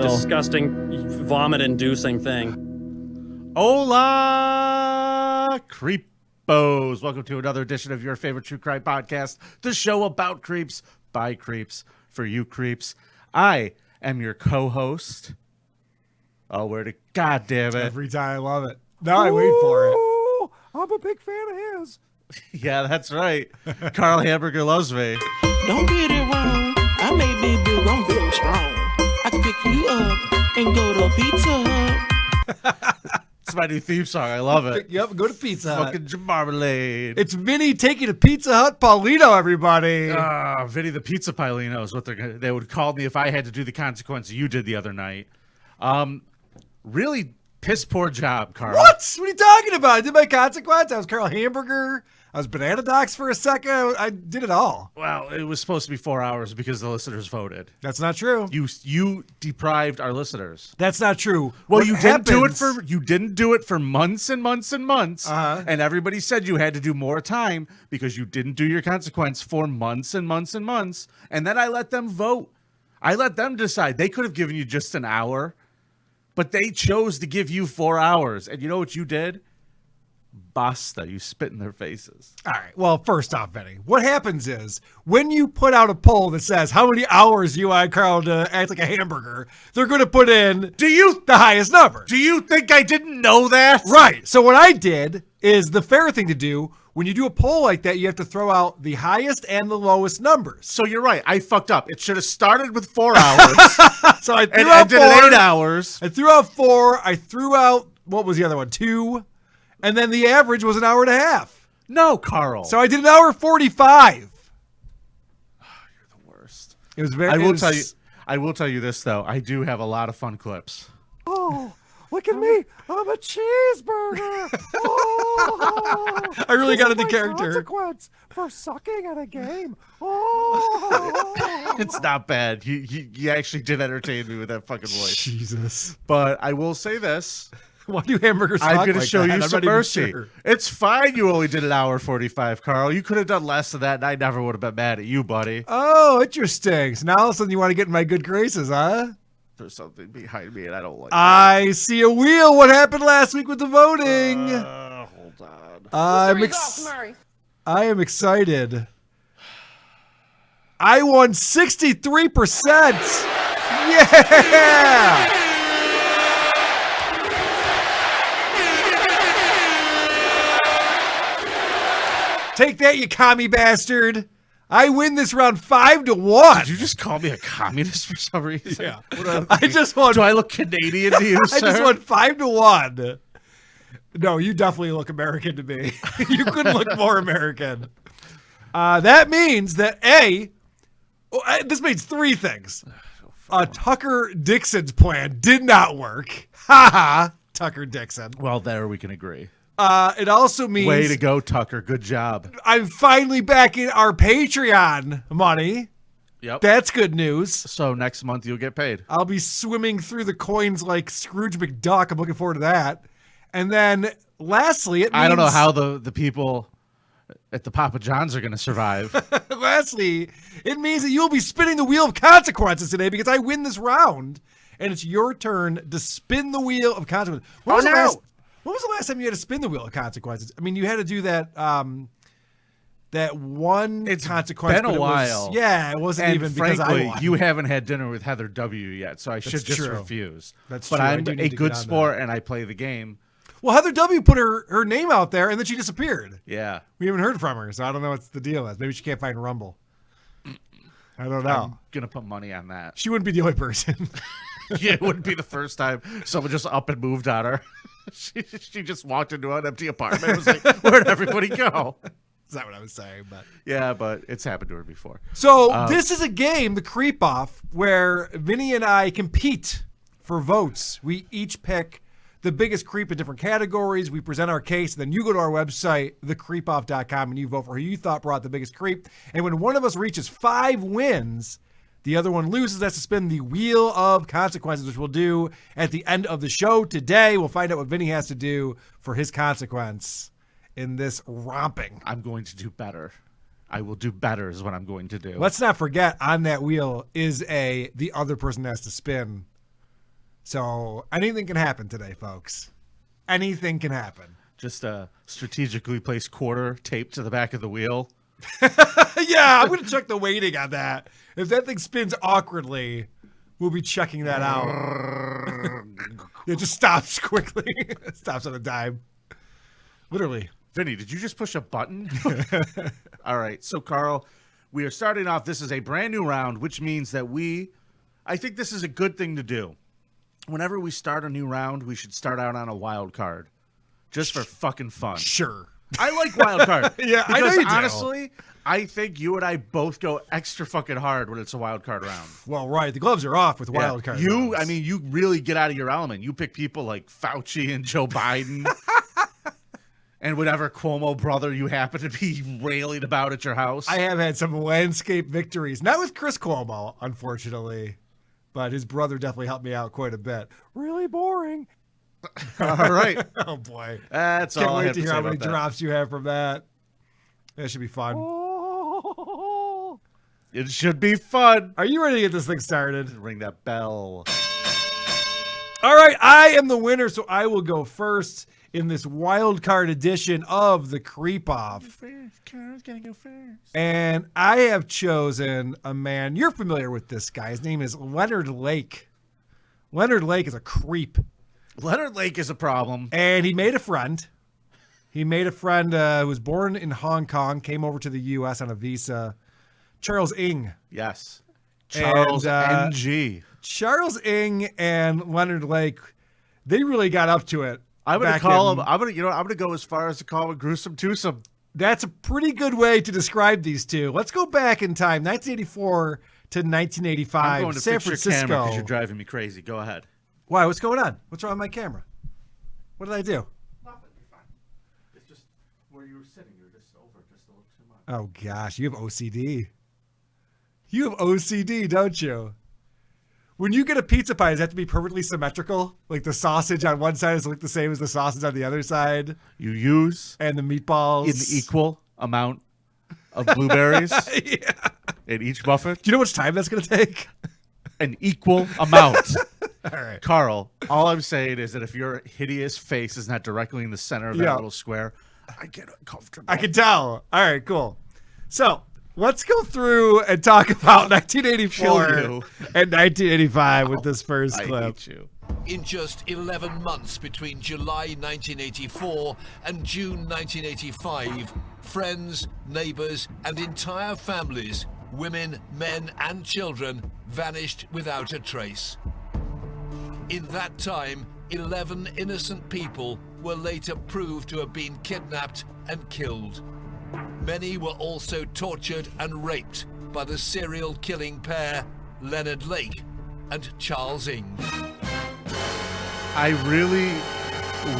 disgusting, vomit-inducing thing. Hola, creepos. Welcome to another edition of your favorite true crime podcast, the show about creeps, by creeps, for you creeps. I am your co-host. Oh, where to... God damn it. Every time. I love it. Now I wait for it. I'm a big fan of his. Yeah, that's right. Carl Hamburger loves me. Don't get it wrong. I may be big, I'm very strong. I can pick you up and go to Pizza Hut. It's my new theme song. I love it. Pick you up and go to Pizza Hut. Fucking marmalade. It's Vinnie taking a Pizza Hut Paulino, everybody. Vinnie the Pizza Paulino is what they would call me if I had to do the consequence you did the other night. Really piss poor job, Carl. What? What are you talking about? I did my consequence. I was Carl Hamburger. I was Banana Docs for a second. I did it all. Well, it was supposed to be 4 hours because the listeners voted. That's not true. You deprived our listeners. That's not true. Well, What you happens- didn't do it for months and months and months. And everybody said you had to do more time because you didn't do your consequence for months and months and months. And then I let them vote. I let them decide. They could have given you just an hour, but they chose to give you 4 hours. And you know what you did? Basta. You spit in their faces. All right. Well, first off, Vinny, what happens is when you put out a poll that says how many hours you want Carl to act like a hamburger, they're going to put in the highest number. Do you think I didn't know that? Right. So what I did is the fair thing to do. When you do a poll like that, you have to throw out the highest and the lowest numbers. So you're right. I fucked up. It should have started with 4 hours. So I threw and out ended 4. at 8 hours. I threw out 4. I threw out, what was the other one? 2. And then the average was an hour and a half. No, Carl. So I did an hour 45. You're the worst. It was very. I will tell you this though. I do have a lot of fun clips. Oh, look at me! I'm a cheeseburger. Oh, I really got into character. Consequence for sucking at a game. Oh, It's not bad. You actually did entertain me with that fucking voice. Jesus. But I will say this. Why do hamburgers talk I'm going to like show that? you I'm some not even mercy. sure. It's fine you only did an hour 45, Carl. You could have done less than that, and I never would have been mad at you, buddy. Oh, interesting. So now all of a sudden you want to get in my good graces, huh? There's something behind me, and I don't like I see a wheel. What happened last week with the voting? hold on. I am excited. I won 63%. Yeah! Take that, you commie bastard. I win this round 5-1. Did you just call me a communist for some reason? Yeah. What I just won. Do I look Canadian to you, I sir? just won 5-1. No, you definitely look American to me. You couldn't look more American. That means that this means 3 things. Tucker Dixon's plan did not work. Ha ha, Tucker Dixon. Well, there we can agree. It also means Way to go, Tucker. Good job. I'm finally back in our Patreon money. Yep. That's good news. So next month you'll get paid. I'll be swimming through the coins like Scrooge McDuck. I'm looking forward to that. And then lastly, it means, I don't know how the people at the Papa John's are going to survive. lastly, it means that you'll be spinning the wheel of consequences today because I win this round. And it's your turn to spin the wheel of consequences. When was the last time you had to spin the wheel of consequences? I mean, you had to do that that one consequence. It's been but a while. It wasn't And even frankly, because I won. you haven't had dinner with Heather W. yet, so I should just true. refuse. That's but true. I I'm do need a to get good on sport, and I play the game. Well, Heather W. put her name out there, and then she disappeared. Yeah. We haven't heard from her, so I don't know what the deal is. Maybe she can't find Rumble. I don't know. I'm going to put money on that. She wouldn't be the only person. Yeah, it wouldn't be the first time someone just up and moved on her. She just walked into an empty apartment and was like, where'd everybody go? Is that what I was saying? But Yeah, but it's happened to her before. So this is a game, the Creep Off, where Vinny and I compete for votes. We each pick the biggest creep in different categories. We present our case, and then you go to our website, thecreepoff.com, and you vote for who you thought brought the biggest creep. And when one of us reaches 5 wins, the other one loses. That's to spin the wheel of consequences, which we'll do at the end of the show today. We'll find out what Vinny has to do for his consequence in this romping. I'm going to do better. I will do better is what I'm going to do. Let's not forget, on that wheel is the other person has to spin So anything can happen today, folks. Anything can happen. Just a strategically placed quarter taped to the back of the wheel. Yeah, I'm going to check the weighting on that. If that thing spins awkwardly, we'll be checking that out. It just stops quickly. It stops on a dime. Literally. Vinny, did you just push a button? All right. So, Carl, we are starting off. This is a brand new round, which means that I think this is a good thing to do. Whenever we start a new round, we should start out on a wild card. Just for fucking fun. Sure. I like wild card. Yeah, I know because you do. honestly, I think you and I both go extra fucking hard when it's a wild card round. Well, right. The gloves are off with wild card rounds. I mean, you really get out of your element. You pick people like Fauci and Joe Biden and whatever Cuomo brother you happen to be railing about at your house. I have had some landscape victories. Not with Chris Cuomo, unfortunately. But his brother definitely helped me out quite a bit. Really boring. All right. Oh, boy. That's Can't all I wait have to to hear say how many about that. drops you have from that. That should be fun. Oh. It should be fun. Are you ready to get this thing started? Ring that bell. All right, I am the winner, so I will go first in this wild card edition of the Creep Off. Carl's gonna go first. And I have chosen a man. You're familiar with this guy. His name is Leonard Lake. Leonard Lake is a creep. Leonard Lake is a problem. And he made a friend. He made a friend who was born in Hong Kong, came over to the U.S. on a visa. Charles Ng. Yes. Charles And, Ng. Charles Ng and Leonard Lake, they really got up to it. I'm gonna back call in- him. I'm gonna go as far as to call him a gruesome twosome. That's a pretty good way to describe these two. Let's go back in time, 1984 to 1985, I'm going to San fix your Francisco. camera because you're driving me crazy. Go ahead. Why? What's going on? What's wrong with my camera? What did I do? Nothing. You're fine. It's just where you were sitting. You were just over just a little too much. Oh, gosh. You have OCD. You have OCD, don't you? When you get a pizza pie, does it have to be perfectly symmetrical? Like the sausage on one side is look the same as the sausage on the other side? You use And the meatballs? an equal amount of blueberries Yeah. in each muffin. Do you know how much time that's going to take? An equal amount. All right. Carl, all I'm saying is that if your hideous face is not directly in the center of that Yeah. little square, I get uncomfortable. I can tell. All right, cool. So let's go through and talk about 1984 Kill you. and 1985 with this first I clip. hate you. In just 11 months between July 1984 and June 1985, friends, neighbors, and entire families, women, men, and children, vanished without a trace. In that time, 11 innocent people were later proved to have been kidnapped and killed. Many were also tortured and raped by the serial killing pair Leonard Lake and Charles Ng. I really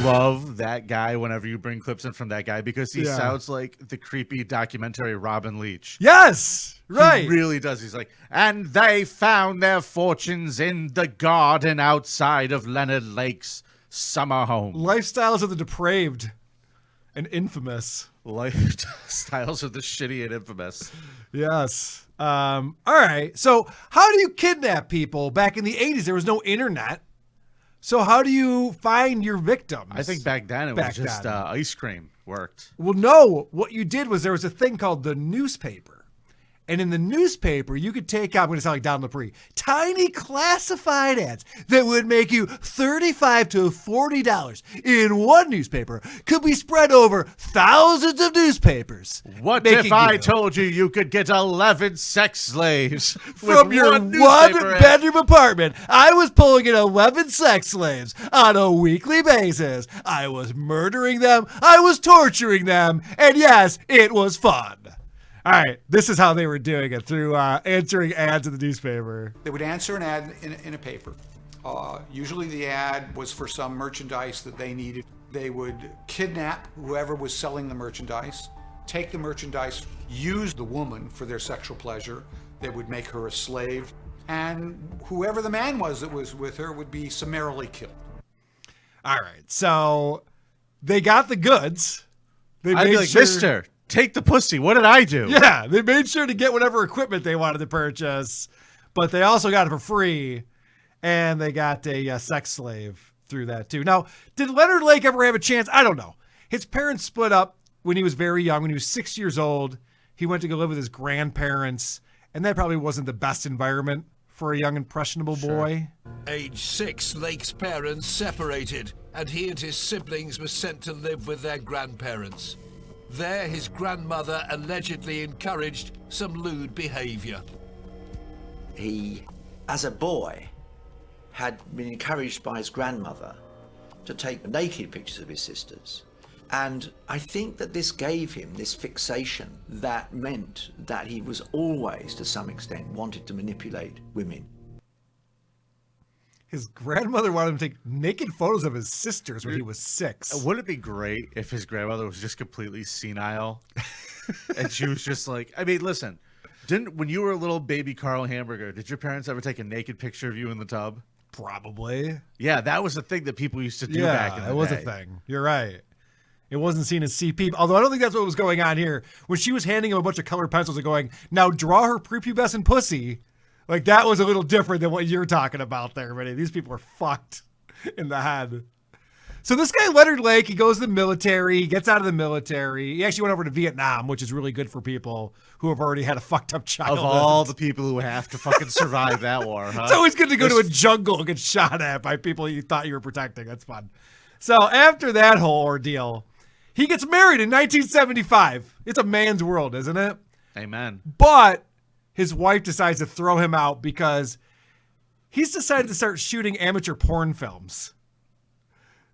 love that guy whenever you bring clips in from that guy because he Yeah. sounds like the creepy documentary Robin Leach. Yes, right. He really does. He's like, and they found their fortunes in the garden outside of Leonard Lake's summer home. Lifestyles of the depraved and infamous. Lifestyles of the shitty and infamous. Yes. All right. So how do you kidnap people? Back in the 80s, there was no internet. So how do you find your victims? I think back then it Back was just then. ice cream worked. Well, no. What you did was there was a thing called the newspaper. And in the newspaper, you could take out, I'm going to sound like Don Lepre, tiny classified ads that would make you $35 to $40 in one newspaper could be spread over thousands of newspapers. What making if I you- told you could get 11 sex slaves From with your one newspaper ad? one-bedroom apartment, I was pulling in 11 sex slaves on a weekly basis. I was murdering them. I was torturing them. And yes, it was fun. All right, this is how they were doing it, through answering ads in the newspaper. They would answer an ad in a paper. Usually the ad was for some merchandise that they needed. They would kidnap whoever was selling the merchandise, take the merchandise, use the woman for their sexual pleasure. They would make her a slave, and whoever the man was that was with her would be summarily killed. All right, so they got the goods. They I'd be like, mister, take the pussy. What did I do? Yeah, they made sure to get whatever equipment they wanted to purchase, but they also got it for free. And they got a sex slave through that too. Now, did Leonard Lake ever have a chance? I don't know. His parents split up when he was very young. When he was 6 years old, he went to go live with his grandparents, and that probably wasn't the best environment for a young, impressionable boy. Age 6, Lake's parents separated, and he and his siblings were sent to live with their grandparents. There, his grandmother allegedly encouraged some lewd behavior. He, as a boy, had been encouraged by his grandmother to take naked pictures of his sisters. And I think that this gave him this fixation that meant that he was always, to some extent, wanted to manipulate women. His grandmother wanted him to take naked photos of his sisters when he was 6. Wouldn't it be great if his grandmother was just completely senile? And she was just like, I mean, listen, when you were a little baby Carl Hamburger, did your parents ever take a naked picture of you in the tub? Probably. Yeah, that was a thing that people used to do back in the day. It was a thing. You're right. It wasn't seen as CP. Although I don't think that's what was going on here. When she was handing him a bunch of colored pencils and going, now draw her prepubescent pussy, like that was a little different than what you're talking about there, Vinnie. These people are fucked in the head. So this guy, Leonard Lake, he goes to the military, he gets out of the military. He actually went over to Vietnam, which is really good for people who have already had a fucked up childhood. Of all the people who have to fucking survive that war, huh? It's always good to go to a jungle and get shot at by people you thought you were protecting. That's fun. So after that whole ordeal, he gets married in 1975. It's a man's world, isn't it? Amen. But his wife decides to throw him out because he's decided to start shooting amateur porn films.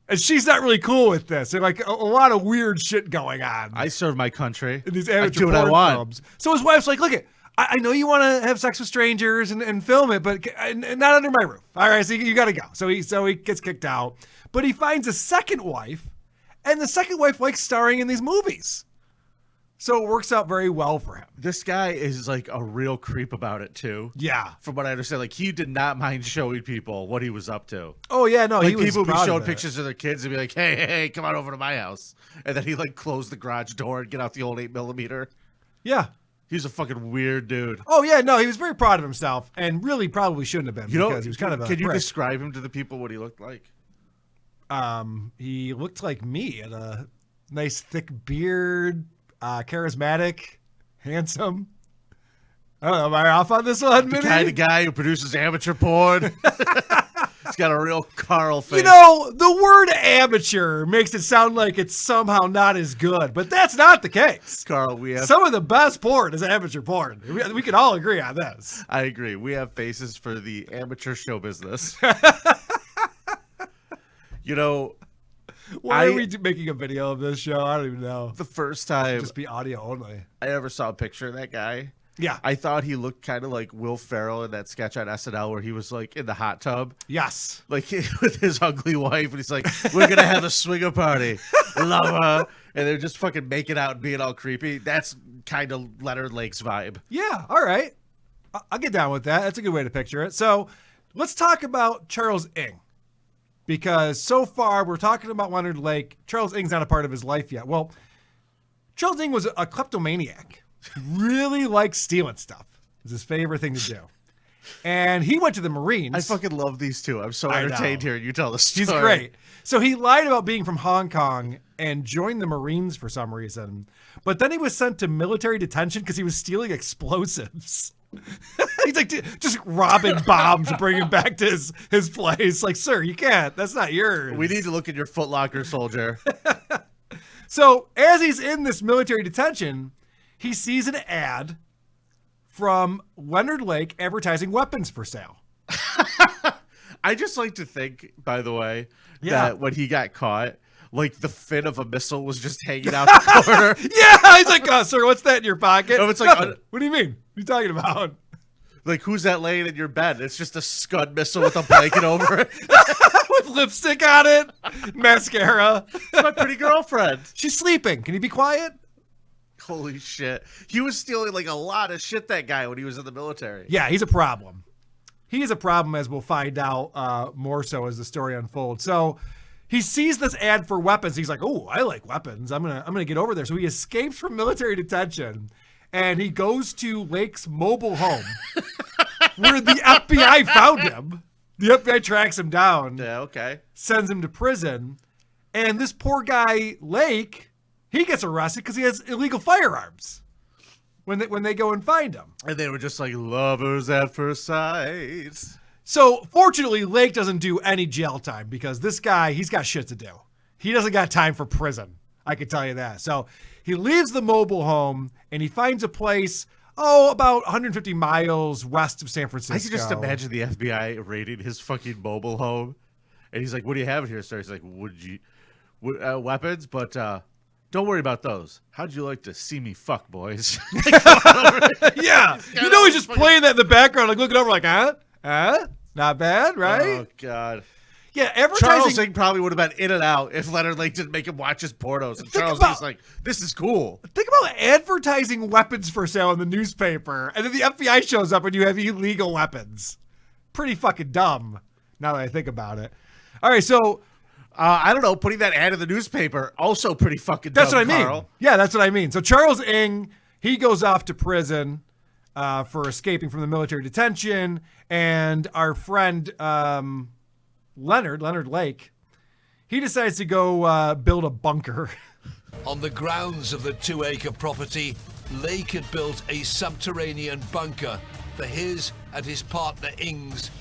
And she's not really cool with this. There's like a lot of weird shit going on. I serve my country. In these I amateur do what I porn want. films. So his wife's like, look, I know you want to have sex with strangers and film it, but not under my roof. All right, so you got to go. So he gets kicked out. But he finds a second wife, and the second wife likes starring in these movies. So it works out very well for him. This guy is like a real creep about it too. Yeah. From what I understand, like he did not mind showing people what he was up to. Oh yeah, no, Like he was people would be proud showing of it. pictures of their kids and be like, hey, come on over to my house. And then he like closed the garage door and get out the old 8mm. Yeah. He's a fucking weird dude. Oh yeah, no, he was very proud of himself, and really probably shouldn't have been because he was kind of a Can you prick. describe him to the people what he looked like? He looked like me, had a nice thick beard, charismatic, handsome. I don't know, am I off on this one, The Vinnie? kind of guy who produces amateur porn. He's got a real Carl face. You know, the word amateur makes it sound like it's somehow not as good, but that's not the case. Carl, we have. Some of the best porn is amateur porn. We can all agree on this. I agree. We have faces for the amateur show business. You know, Why are we making a video of this show? I don't even know. the first time Just be audio only. I ever saw a picture of that guy, Yeah. I thought he looked kind of like Will Ferrell in that sketch on SNL where he was like in the hot tub, Yes. like with his ugly wife, and he's like, "We're gonna have a swinger party, love her," and they're just fucking making out and being all creepy. That's kind of Leonard Lake's vibe. Yeah. All right. I'll get down with that. That's a good way to picture it. So let's talk about Charles Ng. Because so far we're talking about Leonard Lake. Charles Ng's not a part of his life yet. Well, Charles Ng was a kleptomaniac. Really liked stealing stuff. It was his favorite thing to do. And he went to the Marines. I fucking love these two. I'm so I entertained know. hearing you tell the story. He's great. So he lied about being from Hong Kong and joined the Marines for some reason. But then he was sent to military detention because he was stealing explosives. He's like just robbing bombs and bringing back to his place. Like, sir, you can't. That's not yours. We need to look at your Foot Locker, soldier. So as he's in this military detention, he sees an ad from Leonard Lake advertising weapons for sale. I just like to think, by the way, Yeah. that when he got caught, like the fin of a missile was just hanging out the corner. Yeah, he's like, oh, sir, what's that in your pocket? No, it's like- Nothing. What do you mean? What are you talking about? Like, who's that laying in your bed? It's just a Scud missile with a blanket over it. With lipstick on it, mascara. It's my pretty girlfriend. She's sleeping. Can you be quiet? Holy shit. He was stealing like a lot of shit, that guy, when he was in the military. Yeah, he's a problem. He is a problem, as we'll find out more so as the story unfolds. So he sees this ad for weapons. He's like, oh, I like weapons. I'm gonna get over there. So he escapes from military detention and he goes to Lake's mobile home where the FBI found him. The FBI tracks him down, Yeah, okay. sends him to prison, and this poor guy, Lake, he gets arrested because he has illegal firearms when they go and find him. And they were just like lovers at first sight. So, fortunately, Lake doesn't do any jail time because this guy, he's got shit to do. He doesn't got time for prison. I can tell you that. So, he leaves the mobile home and he finds a place, about 150 miles west of San Francisco. I can just imagine the FBI raiding his fucking mobile home. And he's like, what do you have here, sir? He's like, weapons, but don't worry about those. How'd you like to see me fuck, boys? Yeah. He's just playing that in the background, like looking over like, huh? Not bad, right? Oh, God. Yeah, advertising. Charles Ng probably would have been in and out if Leonard Lake didn't make him watch his pornos. And Charles Ng's like, this is cool. Think about advertising weapons for sale in the newspaper, and then the FBI shows up and you have illegal weapons. Pretty fucking dumb, now that I think about it. All right, so... I don't know, putting that ad in the newspaper, also pretty fucking dumb, That's what I mean. Carl. Yeah, that's what I mean. So Charles Ng, he goes off to prison for escaping from the military detention, and our friend Leonard Lake, he decides to go build a bunker. On the grounds of the 2-acre property, Lake had built a subterranean bunker for his and his partner Ng's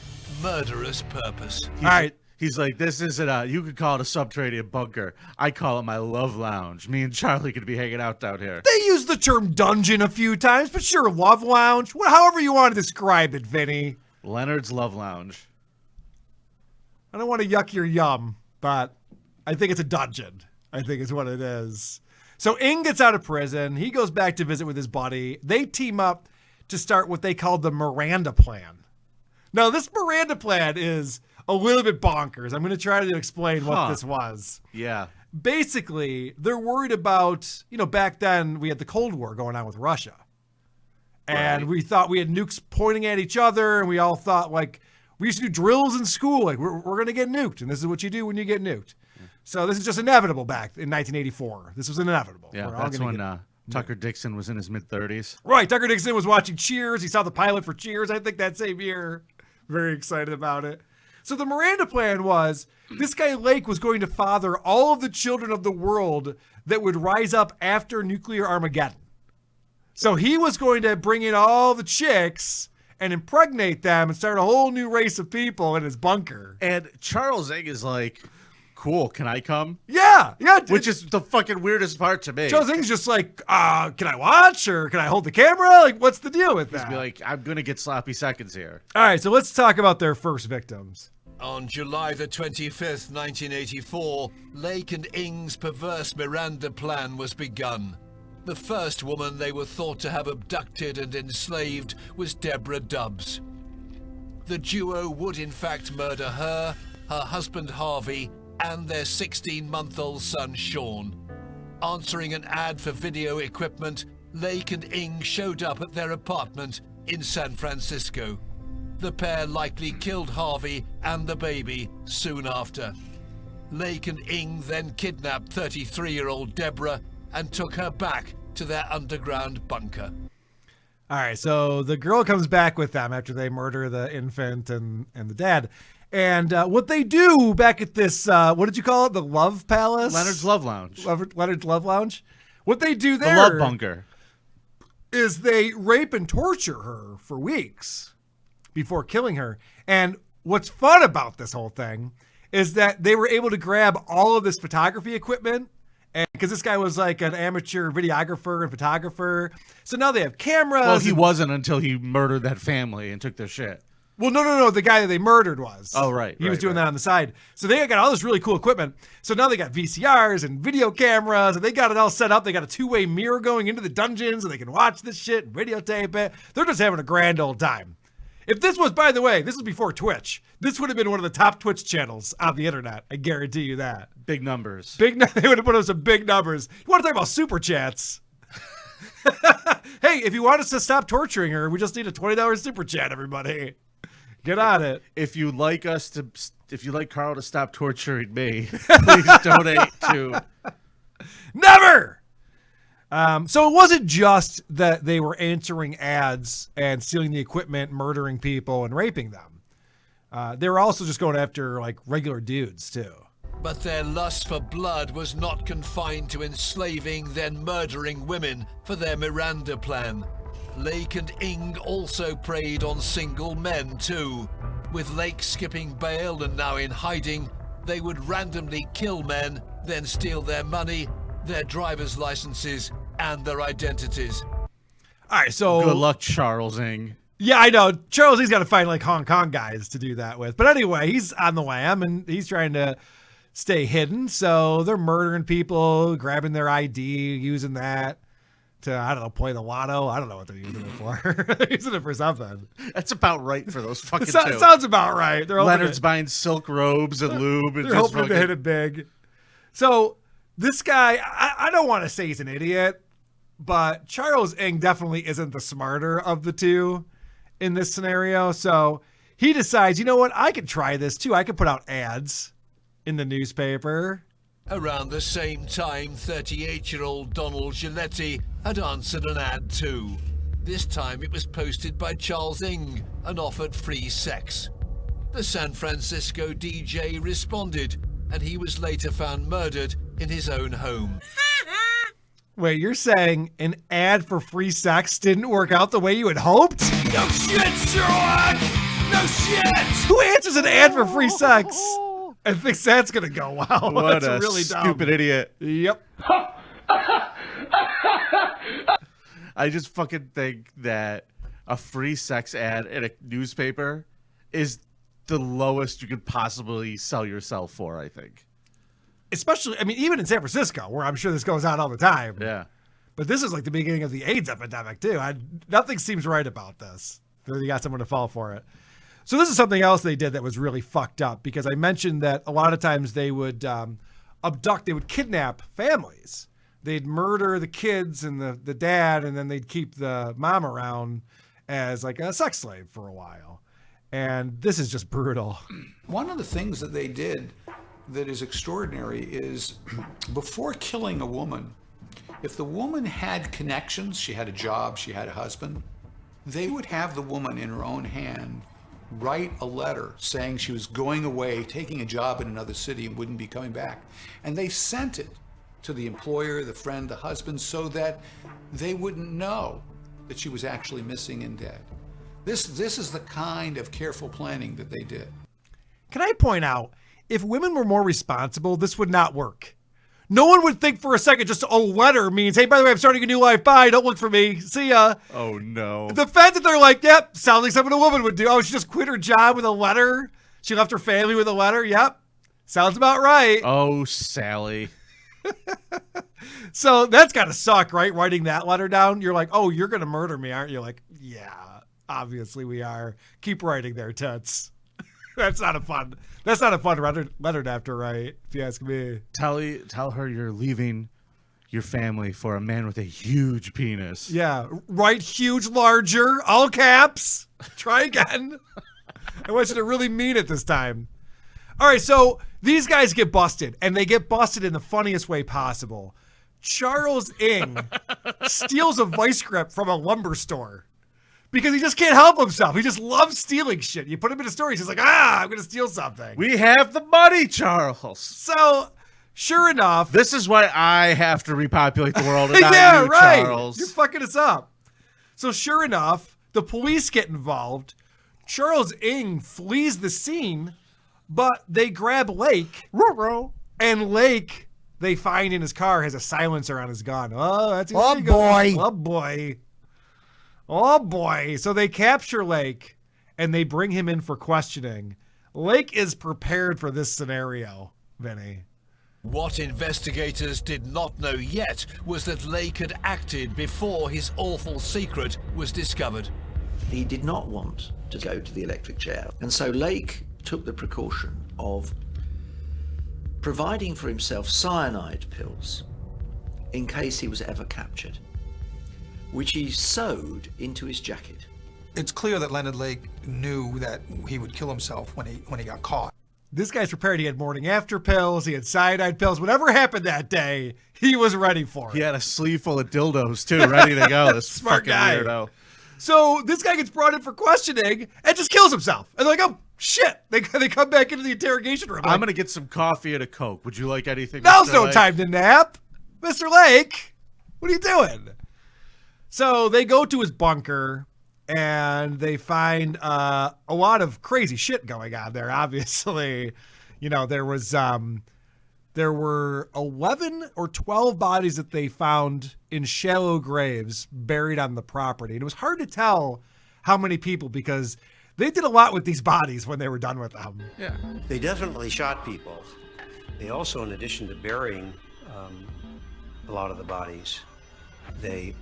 murderous purpose. All right. He's like, this isn't you could call it a subterranean bunker. I call it my love lounge. Me and Charlie could be hanging out down here. They use the term dungeon a few times, but sure, love lounge. However you want to describe it, Vinny. Leonard's love lounge. I don't want to yuck your yum, but I think it's a dungeon. I think is what it is. So Ng gets out of prison. He goes back to visit with his buddy. They team up to start what they call the Miranda Plan. Now, this Miranda Plan is a little bit bonkers. I'm going to try to explain what this was. Yeah. Basically, they're worried about, back then we had the Cold War going on with Russia. And we thought we had nukes pointing at each other, and we all thought, like, we used to do drills in school, like, we're going to get nuked, and this is what you do when you get nuked. So this is just inevitable back in 1984. This was inevitable. Yeah, that's when Tucker Dixon was in his mid-30s. Right, Tucker Dixon was watching Cheers. He saw the pilot for Cheers, I think, that same year. Very excited about it. So the Miranda Plan was, this guy Lake was going to father all of the children of the world that would rise up after nuclear Armageddon. So he was going to bring in all the chicks and impregnate them and start a whole new race of people in his bunker. And Charles Ng is like, cool, can I come? Yeah. Which is the fucking weirdest part to me. Charles Ng's just like, can I watch or can I hold the camera? Like, what's the deal with that? Be like, I'm going to get sloppy seconds here. All right, so let's talk about their first victims. On July the 25th, 1984, Lake and Ng's perverse Miranda Plan was begun. The first woman they were thought to have abducted and enslaved was Deborah Dubbs. The duo would in fact murder her husband Harvey, and their 16-month-old son Sean. Answering an ad for video equipment, Lake and Ng showed up at their apartment in San Francisco. The pair likely killed Harvey and the baby soon after. Lake and Ng then kidnapped 33-year-old Deborah and took her back to their underground bunker. All right, so the girl comes back with them after they murder the infant and the dad. And what they do back at this, what did you call it? The Love Palace? Leonard's Love Lounge. Leonard's Love Lounge? What they do there... The Love Bunker. ...is they rape and torture her for weeks before killing her. And what's fun about this whole thing is that they were able to grab all of this photography equipment, and because this guy was like an amateur videographer and photographer. So now they have cameras. Well, he wasn't until he murdered that family and took their shit. Well, no. The guy that they murdered was. Oh, right. He was doing that on the side. So they got all this really cool equipment. So now they got VCRs and video cameras, and they got it all set up. They got a two-way mirror going into the dungeons, and they can watch this shit and videotape it. They're just having a grand old time. If this was, by the way, this was before Twitch. This would have been one of the top Twitch channels on the internet. I guarantee you that. Big numbers. They would have put up some big numbers. You want to talk about super chats? Hey, if you want us to stop torturing her, we just need a $20 super chat, everybody. Get on it. If you like Carl to stop torturing me, please donate to. Never. So it wasn't just that they were answering ads and stealing the equipment, murdering people, and raping them. They were also just going after like regular dudes too. But their lust for blood was not confined to enslaving, then murdering women for their Miranda plan. Lake and Ing also preyed on single men too. With Lake skipping bail and now in hiding, they would randomly kill men, then steal their money, their driver's licenses, and their identities. All right, so Good luck, Charles Ing. yeah, I know. Charles, he's got to find like Hong Kong guys to do that with. But anyway, he's on the lam and he's trying to stay hidden. So they're murdering people, grabbing their ID, using that to, I don't know, play the lotto. I don't know what they're using it for. They're using it for something. That's about right for those fucking two. Sounds about right. They're Leonard's buying silk robes and lube. And They're hoping to hit it big. So this guy, I don't want to say he's an idiot, but Charles Ing definitely isn't the smarter of the two in this scenario. So he decides, you know what? I could try this too. I could put out ads in the newspaper. Around the same time, 38-year-old Donald Giletti had answered an ad too. This time it was posted by Charles Ing and offered free sex. The San Francisco DJ responded, and he was later found murdered in his own home. Wait, you're saying an ad for free sex didn't work out the way you had hoped? No shit, Sherlock! No shit! Who answers an ad for free sex and thinks that's going to go well? What That's a really dumb. stupid idiot. Yep. I just fucking think that a free sex ad in a newspaper is the lowest you could possibly sell yourself for, I think. Especially, I mean, even in San Francisco, where I'm sure this goes on all the time. Yeah. But this is like the beginning of the AIDS epidemic, too. Nothing seems right about this. You got someone to fall for it. So this is something else they did that was really fucked up, because I mentioned that a lot of times they would abduct, they would kidnap families. They'd murder the kids and the dad, and then they'd keep the mom around as like a sex slave for a while. And this is just brutal. One of the things that they did that is extraordinary is before killing a woman, if the woman had connections, she had a job, she had a husband, they would have the woman in her own hand write a letter saying she was going away, taking a job in another city and wouldn't be coming back. And they sent it to the employer, the friend, the husband, so that they wouldn't know that she was actually missing and dead. This is the kind of careful planning that they did. Can I point out, if women were more responsible, this would not work. No one would think for a second just a letter means, hey, by the way, I'm starting a new life. Bye. Don't look for me. See ya. Oh, no. The fact that they're like, yep, sounds like something a woman would do. Oh, she just quit her job with a letter. She left her family with a letter. Yep. Sounds about right. Oh, Sally. So that's got to suck, right? Writing that letter down. You're like, oh, you're going to murder me, aren't you? Like, yeah, obviously we are. Keep writing there, tits. That's not a fun letter to have to write, if you ask me. Tell her you're leaving your family for a man with a huge penis. Yeah, write huge, larger, all caps. Try again. I want you to really mean it this time. All right, so these guys get busted, and they get busted in the funniest way possible. Charles Ing steals a vice grip from a lumber store. Because he just can't help himself. He just loves stealing shit. You put him in a store, he's just like, I'm going to steal something. We have the money, Charles. So, sure enough. This is why I have to repopulate the world and not yeah, you, right. Charles. You're fucking us up. So, sure enough, the police get involved. Charles Ing flees the scene, but they grab Lake. And Lake, they find in his car, has a silencer on his gun. Oh, that's his boy. Oh, boy. Oh, boy. So they capture Lake, and they bring him in for questioning. Lake is prepared for this scenario, Vinny. What investigators did not know yet was that Lake had acted before his awful secret was discovered. He did not want to go to the electric chair, and so Lake took the precaution of providing for himself cyanide pills in case he was ever captured, which he sewed into his jacket. It's clear that Leonard Lake knew that he would kill himself when he got caught. This guy's prepared. He had morning after pills. He had cyanide pills. Whatever happened that day, he was ready for it. He had a sleeve full of dildos, too, ready to go. This Smart fucking guy. weirdo. So this guy gets brought in for questioning and just kills himself. And they're like, oh, Shit. They come back into the interrogation room. I'm going to get some coffee and a Coke. Would you like anything? Now's Mr. no Lake? time to nap. Mr. Lake, what are you doing? So they go to his bunker and they find a lot of crazy shit going on there. Obviously, there were 11 or 12 bodies that they found in shallow graves buried on the property. And it was hard to tell how many people because they did a lot with these bodies when they were done with them. Yeah. They definitely shot people. They also, in addition to burying a lot of the bodies, they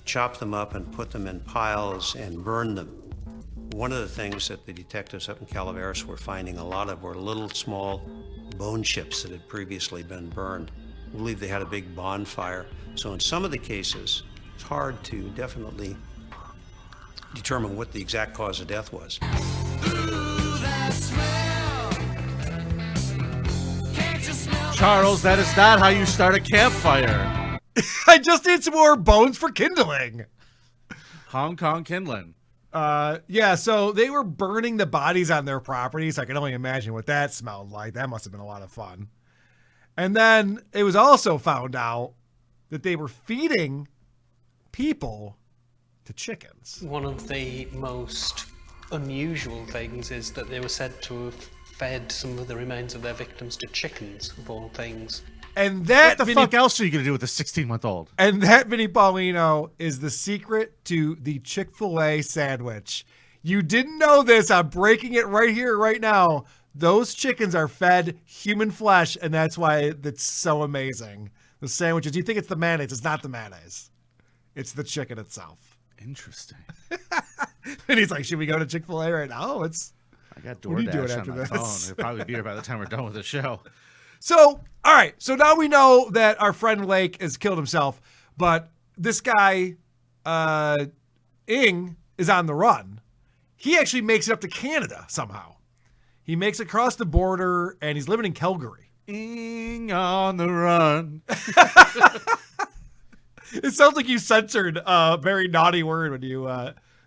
chopped them up and put them in piles and burned them. One of the things that the detectives up in Calaveras were finding a lot of were little small bone chips that had previously been burned. I believe they had a big bonfire. So in some of the cases, it's hard to definitely determine what the exact cause of death was. Charles, that is not how you start a campfire. I just need some more bones for kindling. Hong Kong kindling. So they were burning the bodies on their properties. I can only imagine what that smelled like. That must have been a lot of fun. And then it was also found out that they were feeding people to chickens. One of the most unusual things is that they were said to have fed some of the remains of their victims to chickens, of all things. And that What the fuck else are you going to do with a 16-month-old? And that, Vinnie Paulino, is the secret to the Chick-fil-A sandwich. You didn't know this. I'm breaking it right here, right now. Those chickens are fed human flesh, and that's why it's so amazing. The sandwiches, you think it's the mayonnaise. It's not the mayonnaise. It's the chicken itself. Interesting. And he's like, should we go to Chick-fil-A right now? I got What are you doing DoorDash after on my this? phone. It'll probably be here by the time we're done with the show. So, all right. So now we know that our friend Lake has killed himself, but this guy, Ing, is on the run. He actually makes it up to Canada somehow. He makes it across the border, and he's living in Calgary. Ing on the run. It sounds like you censored a very naughty word when you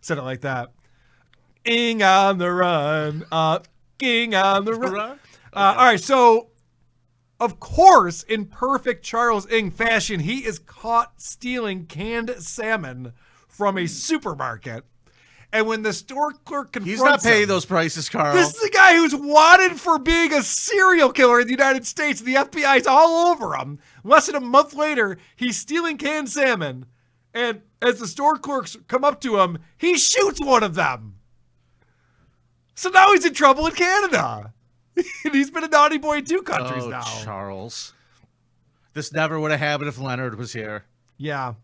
said it like that. Ing on the run. Ing on the run. All right, so of course, in perfect Charles Ing fashion, he is caught stealing canned salmon from a supermarket. And when the store clerk confronts He's not paying him, those prices, Carl. this is the guy who's wanted for being a serial killer in the United States. The FBI's all over him. Less than a month later, he's stealing canned salmon. And as the store clerks come up to him, he shoots one of them. So now he's in trouble in Canada. And he's been a naughty boy in 2 countries now. Charles. This never would have happened if Leonard was here. Yeah.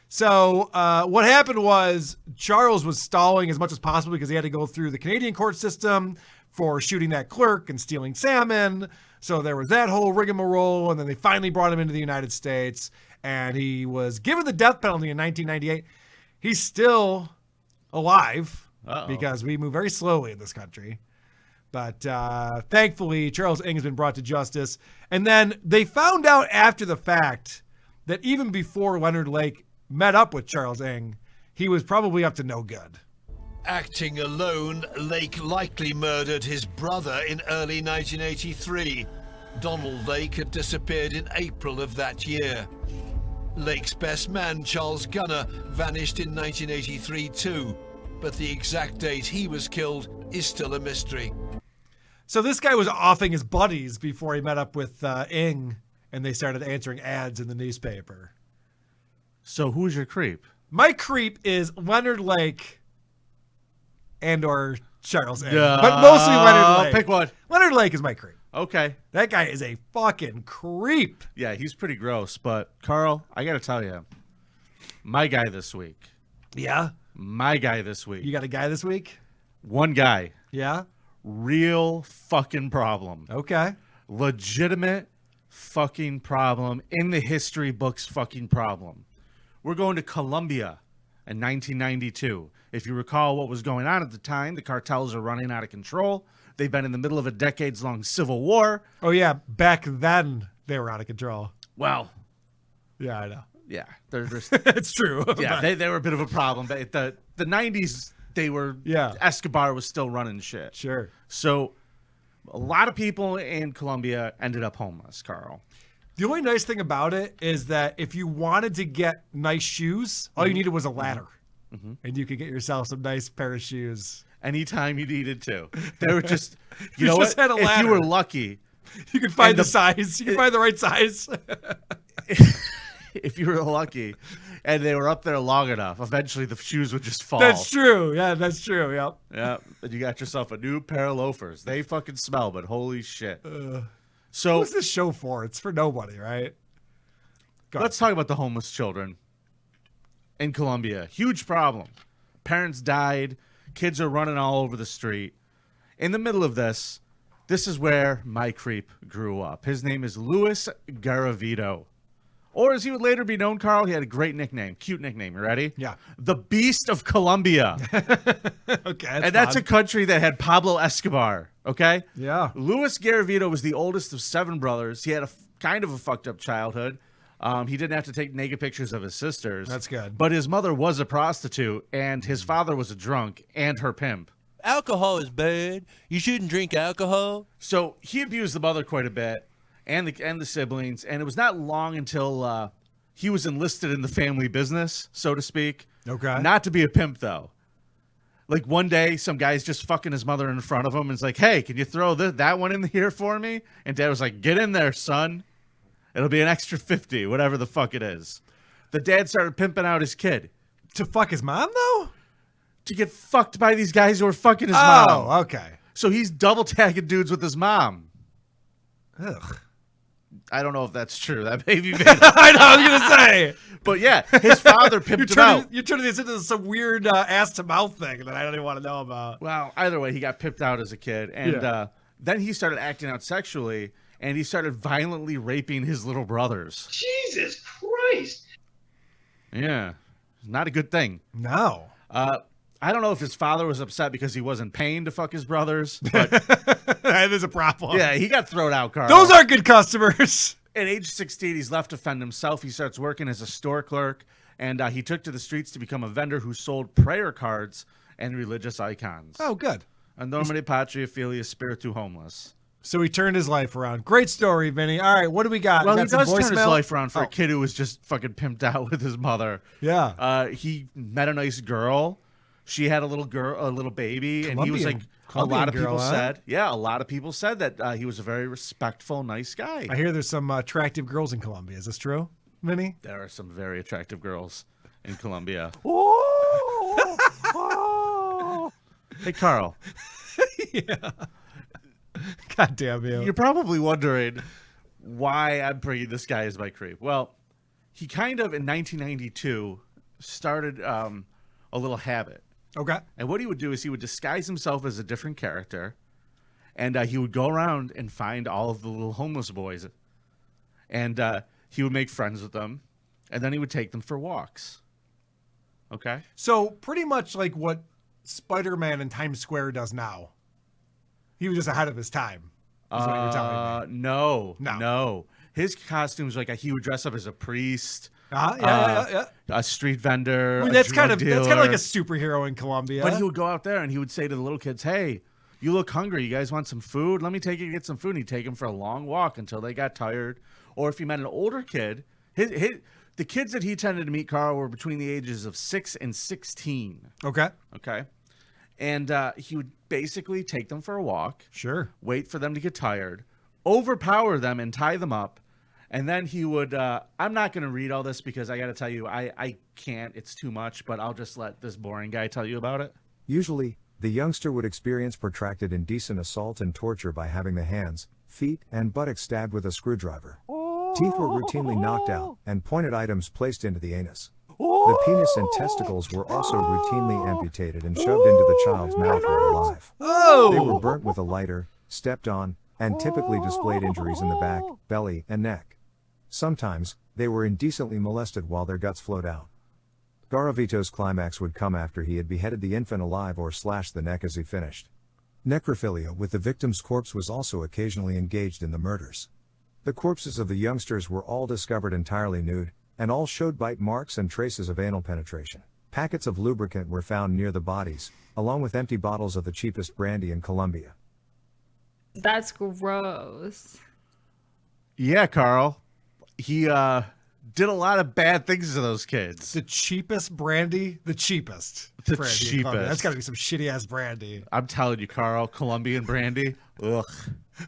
So what happened was Charles was stalling as much as possible because he had to go through the Canadian court system for shooting that clerk and stealing salmon. So there was that whole rigmarole, and then they finally brought him into the United States, and he was given the death penalty in 1998. He's still alive because we move very slowly in this country. But thankfully, Charles Ing has been brought to justice. And then they found out after the fact that even before Leonard Lake met up with Charles Ing, he was probably up to no good. Acting alone, Lake likely murdered his brother in early 1983. Donald Lake had disappeared in April of that year. Lake's best man, Charles Gunner, vanished in 1983 too, but the exact date he was killed is still a mystery. So this guy was offing his buddies before he met up with Ing, and they started answering ads in the newspaper. So who's your creep? My creep is Leonard Lake and or Charles Ing. But mostly Leonard Lake. Pick one. Leonard Lake is my creep. Okay. That guy is a fucking creep. Yeah, he's pretty gross. But, Carl, I got to tell you, my guy this week. Yeah? My guy this week. You got a guy this week? One guy. Yeah? Real fucking problem. Okay. Legitimate fucking problem. In the history books fucking problem. We're going to Colombia in 1992. If you recall what was going on at the time, the cartels are running out of control. They've been in the middle of a decades-long civil war. Oh, yeah. Back then, they were out of control. Well. Yeah, I know. Yeah. They're just, it's true. Yeah, they were a bit of a problem. The 90s they were, Yeah. Escobar was still running shit. Sure. So a lot of people in Colombia ended up homeless, Carl. The only nice thing about it is that if you wanted to get nice shoes, all you needed was a ladder. And you could get yourself some nice pair of shoes. Anytime you needed to. They were just, you You know just what? had a If ladder. you were lucky, You could find And the the- size. You could find the right size. if you were lucky and they were up there long enough, eventually the shoes would just fall. That's true. Yeah, that's true. Yep. Yeah, and you got yourself a new pair of loafers. They fucking smell, but holy shit. So What's this show for? It's for nobody, right? Go let's talk about the homeless children in Colombia. Huge problem. Parents died. Kids are running all over the street. In the middle of this is where my creep grew up. His name is Luis Garavito. Or as he would later be known, Carl, he had a great nickname. Cute nickname. You ready? Yeah. The Beast of Colombia. Okay. That's a country that had Pablo Escobar. Okay? Yeah. Luis Garavito was the oldest of 7 brothers. He had a kind of a fucked up childhood. He didn't have to take naked pictures of his sisters. That's good. But his mother was a prostitute, and his father was a drunk and her pimp. Alcohol is bad. You shouldn't drink alcohol. So he abused the mother quite a bit, and the siblings. And it was not long until he was enlisted in the family business, so to speak. Okay. Not to be a pimp, though. Like one day, some guy's just fucking his mother in front of him, and is like, "Hey, can you throw that one in here for me?" And Dad was like, "Get in there, son. It'll be an extra 50, whatever the fuck it is." The dad started pimping out his kid. To fuck his mom, though? To get fucked by these guys who are fucking his mom. Oh, okay. So he's double tagging dudes with his mom. Ugh. I don't know if that's true. That may be made I know, I was going to say. But yeah, his father pimped him out. You're turning this into some weird ass-to-mouth thing that I don't even want to know about. Well, either way, he got pimped out as a kid. And then he started acting out sexually, and he started violently raping his little brothers. Jesus Christ. Yeah. Not a good thing. No. I don't know if his father was upset because he wasn't paying to fuck his brothers, but That is a problem. yeah, he got thrown out, Carl. Those aren't good customers. At age 16, he's left to fend himself. He starts working as a store clerk, and he took to the streets to become a vendor who sold prayer cards and religious icons. Oh, good. Enormity Patria Filia Spiritu Homeless. So he turned his life around. Great story, Vinny. All right, what do we got? Well, We he got some does turn his voicemail? life around for Oh. a kid who was just fucking pimped out with his mother. Yeah. He met a nice girl. She had a little baby, and he was like, Colombian a lot of girl, people huh? said, a lot of people said that he was a very respectful, nice guy. I hear there's some attractive girls in Colombia. Is this true, Vinny? There are some very attractive girls in Colombia. Hey, Carl. Yeah. God damn you. You're probably wondering why I'm bringing this guy as my creep. Well, he kind of, in 1992, started a little habit. Okay. And what he would do is he would disguise himself as a different character, and he would go around and find all of the little homeless boys, and he would make friends with them, and then he would take them for walks. Okay? So pretty much like what Spider-Man in Times Square does now. He was just ahead of his time. Is what you're telling me. No. His costumes, like he would dress up as a priest. Yeah. A street vendor. I mean, a that's kind drug of like dealer. a superhero in Colombia. But he would go out there and he would say to the little kids, "Hey, you look hungry. You guys want some food? Let me take you to get some food." And he'd take them for a long walk until they got tired. Or if he met an older kid, the kids that he tended to meet, Carl, were between the ages of 6 and 16. Okay. And he would basically take them for a walk. Sure. Wait for them to get tired, overpower them and tie them up. And then he would, I'm not going to read all this because I got to tell you, I can't. It's too much, but I'll just let this boring guy tell you about it. Usually, the youngster would experience protracted indecent assault and torture by having the hands, feet, and buttocks stabbed with a screwdriver. Teeth were routinely knocked out, and pointed items placed into the anus. The penis and testicles were also routinely amputated and shoved into the child's mouth while alive. They were burnt with a lighter, stepped on, and typically displayed injuries in the back, belly, and neck. Sometimes, they were indecently molested while their guts flowed out. Garavito's climax would come after he had beheaded the infant alive or slashed the neck as he finished. Necrophilia with the victim's corpse was also occasionally engaged in the murders. The corpses of the youngsters were all discovered entirely nude, and all showed bite marks and traces of anal penetration. Packets of lubricant were found near the bodies, along with empty bottles of the cheapest brandy in Colombia. That's gross. Yeah, Carl. He did a lot of bad things to those kids. The cheapest brandy? The cheapest. The brandy in cheapest. Colombia. That's got to be some shitty-ass brandy. I'm telling you, Carl, Colombian brandy. Ugh.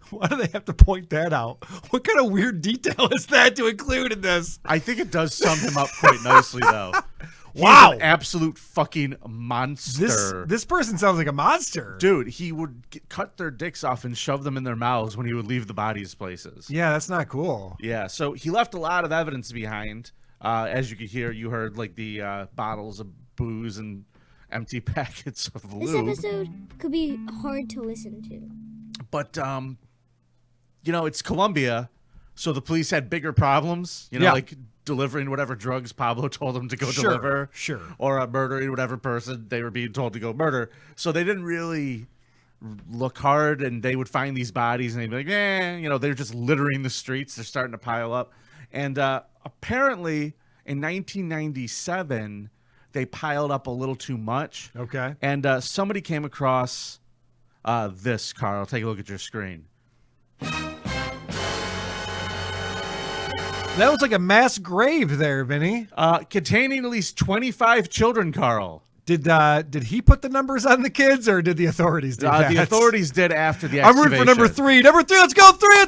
Why do they have to point that out? What kind of weird detail is that to include in this? I think it does sum him up quite nicely, though. Wow. He's an absolute fucking monster. This person sounds like a monster. Dude, he would cut their dicks off and shove them in their mouths when he would leave the bodies places. Yeah, that's not cool. Yeah, so he left a lot of evidence behind. As you could hear, you heard like the bottles of booze and empty packets of lube. This episode could be hard to listen to. But, it's Colombia, so the police had bigger problems, like delivering whatever drugs Pablo told them to go deliver. Sure. Or murdering whatever person they were being told to go murder. So they didn't really look hard, and they would find these bodies, and they'd be like, they're just littering the streets. They're starting to pile up. And apparently, in 1997, they piled up a little too much. Okay. And somebody came across this, Carl. Take a look at your screen. That was like a mass grave there, Vinny. Containing at least 25 children, Carl. Did he put the numbers on the kids, or did the authorities do that? The authorities did after the I'm excavation. rooting for number 3. Number 3, let's go 3.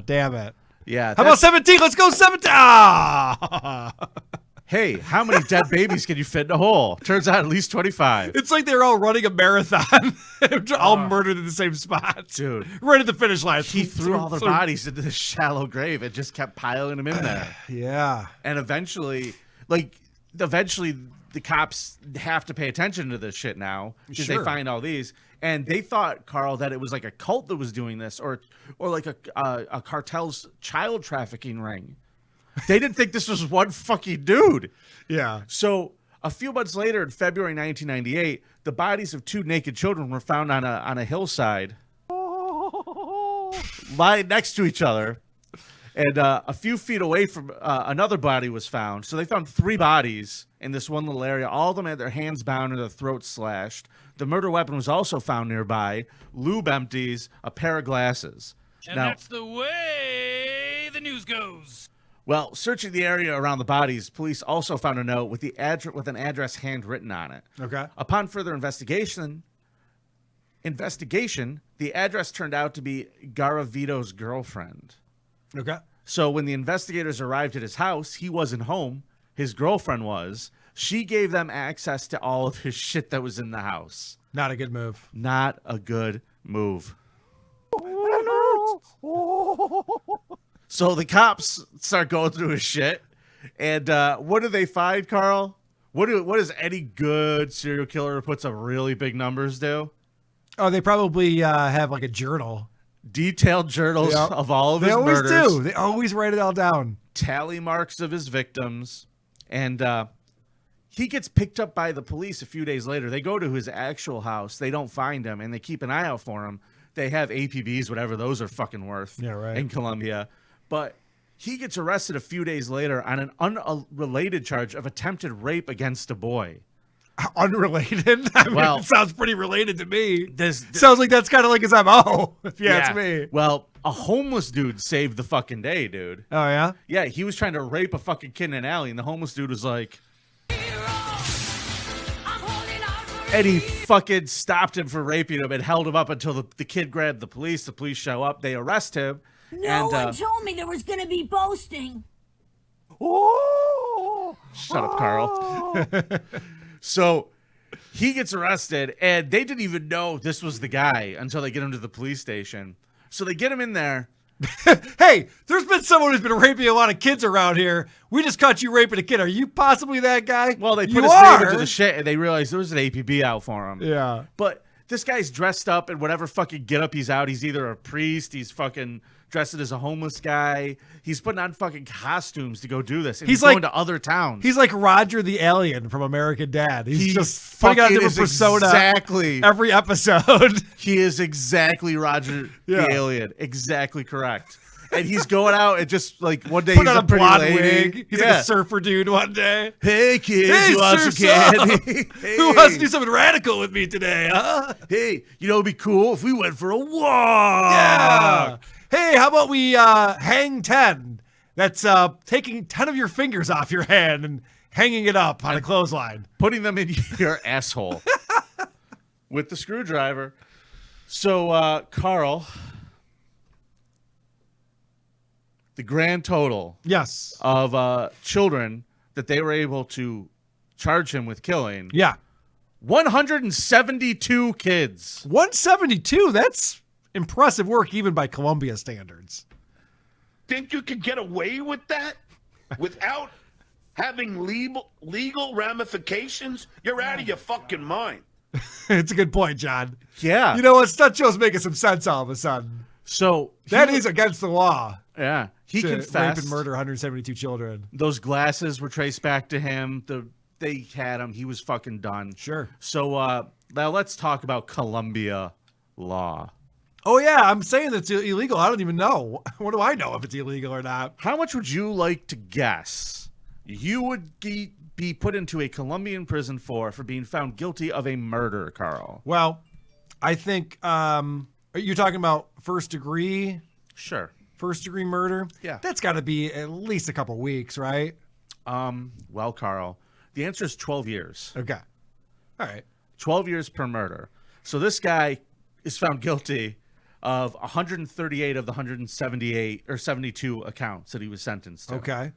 Damn it. Yeah. How about 17? Let's go 17. Hey, how many dead babies can you fit in a hole? Turns out at least 25. It's like they're all running a marathon, all murdered in the same spot. Dude. Right at the finish line. He threw all their bodies into this shallow grave. It just kept piling them in there. Yeah. And eventually the cops have to pay attention to this shit now because they find all these. And they thought, Carl, that it was like a cult that was doing this or like a cartel's child trafficking ring. They didn't think this was one fucking dude. Yeah. So a few months later, in February 1998, the bodies of 2 naked children were found on a hillside, lying next to each other. And a few feet away from another body was found. So they found 3 bodies in this one little area. All of them had their hands bound and their throats slashed. The murder weapon was also found nearby. Lube empties, a pair of glasses. And that's the way the news goes. Well, searching the area around the bodies, police also found a note with an address handwritten on it. Okay. Upon further investigation, the address turned out to be Garavito's girlfriend. Okay. So when the investigators arrived at his house, he wasn't home. His girlfriend was. She gave them access to all of his shit that was in the house. Not a good move. Not a good move. So the cops start going through his shit, and what do they find, Carl? What does any good serial killer who puts up really big numbers do? Oh, they probably have like a journal. Detailed journals of all of his murders. They always do. They always write it all down. Tally marks of his victims, and he gets picked up by the police a few days later. They go to his actual house. They don't find him, and they keep an eye out for him. They have APBs, whatever those are fucking worth, in Colombia. But he gets arrested a few days later on an unrelated charge of attempted rape against a boy. Unrelated? I mean, Well, it sounds pretty related to me. This sounds like that's kind of like his MO, if you ask me. Well, a homeless dude saved the fucking day, dude. Oh, yeah? Yeah, he was trying to rape a fucking kid in an alley, and the homeless dude was like... And he fucking stopped him for raping him and held him up until the kid grabbed the police. The police show up. They arrest him. No one told me there was going to be boasting. Shut up, Carl. So he gets arrested, and they didn't even know this was the guy until they get him to the police station. So they get him in there. Hey, there's been someone who's been raping a lot of kids around here. We just caught you raping a kid. Are you possibly that guy? Well, they put his name into the shit, and they realized there was an APB out for him. Yeah. But this guy's dressed up in whatever fucking getup he's out. He's either a priest, he's fucking dressed as a homeless guy. He's putting on fucking costumes to go do this. And he's going to other towns. He's like Roger the Alien from American Dad. He's just putting on a different persona every episode. He is exactly Roger the Alien. Exactly correct. And he's going out and just like one day Put he's on a a pretty blonde lady. wig. He's like a surfer dude one day. Hey kids, Hey, you want some surf's up. candy? Who wants to do something radical with me today, huh? Hey, you know it'd be cool if we went for a walk. Yeah. Hey, how about we hang 10? That's taking 10 of your fingers off your hand and hanging it up on a clothesline. Putting them in your asshole with the screwdriver. So, Carl, the grand total of children that they were able to charge him with killing. Yeah. 172 kids. 172? That's impressive work even by Columbia standards. Think you could get away with that without having legal ramifications? You're out of your fucking mind. It's a good point, John. Yeah. You know what? Stunt show's making some sense all of a sudden. So that is against the law. Yeah. He to confessed. rape and murder 172 children. Those glasses were traced back to him. They had him. He was fucking done. Sure. So now let's talk about Columbia law. Oh, yeah. I'm saying it's illegal. I don't even know. What do I know if it's illegal or not? How much would you like to guess you would be put into a Colombian prison for being found guilty of a murder, Carl? Well, I think you're talking about first degree? Sure. First degree murder? Yeah. That's got to be at least a couple weeks, right? Well, Carl, the answer is 12 years. Okay. All right. 12 years per murder. So this guy is found guilty of 138 of the 178 or 72 accounts that he was sentenced to. Okay.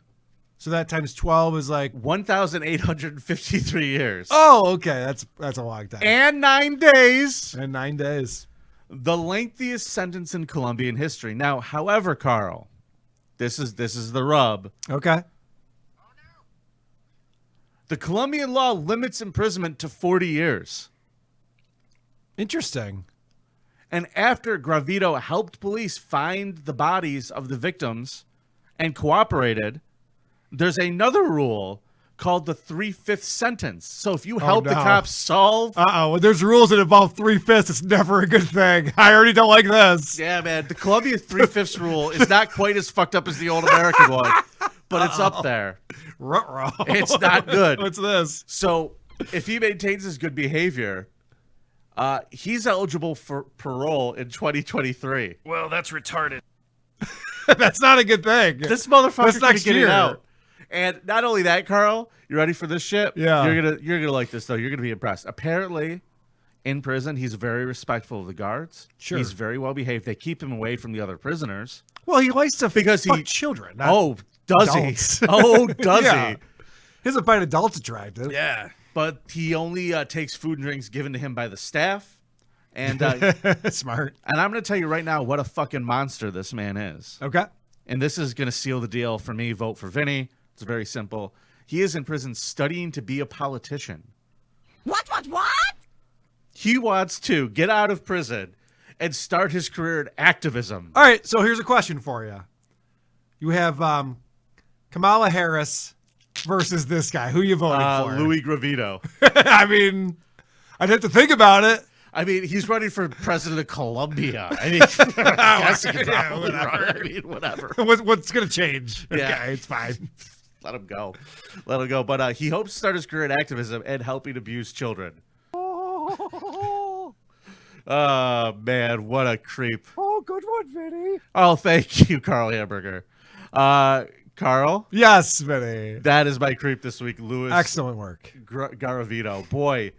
So that times 12 is like 1,853 years. Oh, okay. That's a long time. And 9 days. And 9 days. The lengthiest sentence in Colombian history. Now, however, Carl, this is the rub. Okay. The Colombian law limits imprisonment to 40 years. Interesting. And after Garavito helped police find the bodies of the victims and cooperated, there's another rule called the 3/5 sentence. So if you help the cops solve... When there's rules that involve 3/5, it's never a good thing. I already don't like this. Yeah, man. The Columbia 3/5 rule is not quite as fucked up as the old American one, but it's up there. Ruh-roh. It's not good. What's this? So if he maintains his good behavior, he's eligible for parole in 2023. Well, that's retarded. That's not a good thing. This motherfucker's That's gonna next get year. it out. And not only that, Carl, you ready for this shit? Yeah. You're gonna like this though. You're gonna be impressed. Apparently, in prison, he's very respectful of the guards. Sure. He's very well behaved. They keep him away from the other prisoners. Well, he likes to because fuck children. not Oh, does adults. he? Oh, does Yeah. he? He doesn't find adults attractive. Yeah. But he only takes food and drinks given to him by the staff. And Smart. And I'm going to tell you right now what a fucking monster this man is. Okay. And this is going to seal the deal for me. Vote for Vinnie. It's very simple. He is in prison studying to be a politician. What? He wants to get out of prison and start his career in activism. All right, so here's a question for you. You have Kamala Harris versus this guy. Who you voting for? Louis Garavito. I mean, I'd have to think about it. I mean, he's running for president of Colombia. I mean, I guess he could probably run. I mean, whatever. What's going to change? Yeah. Okay, it's fine. Let him go. Let him go. But he hopes to start his career in activism and helping abuse children. Oh, man, what a creep. Oh, good one, Vinny. Oh, thank you, Carl Hamburger. Carl? Yes, Vinny. That is my creep this week, Louis. Excellent work. Garavito. Boy,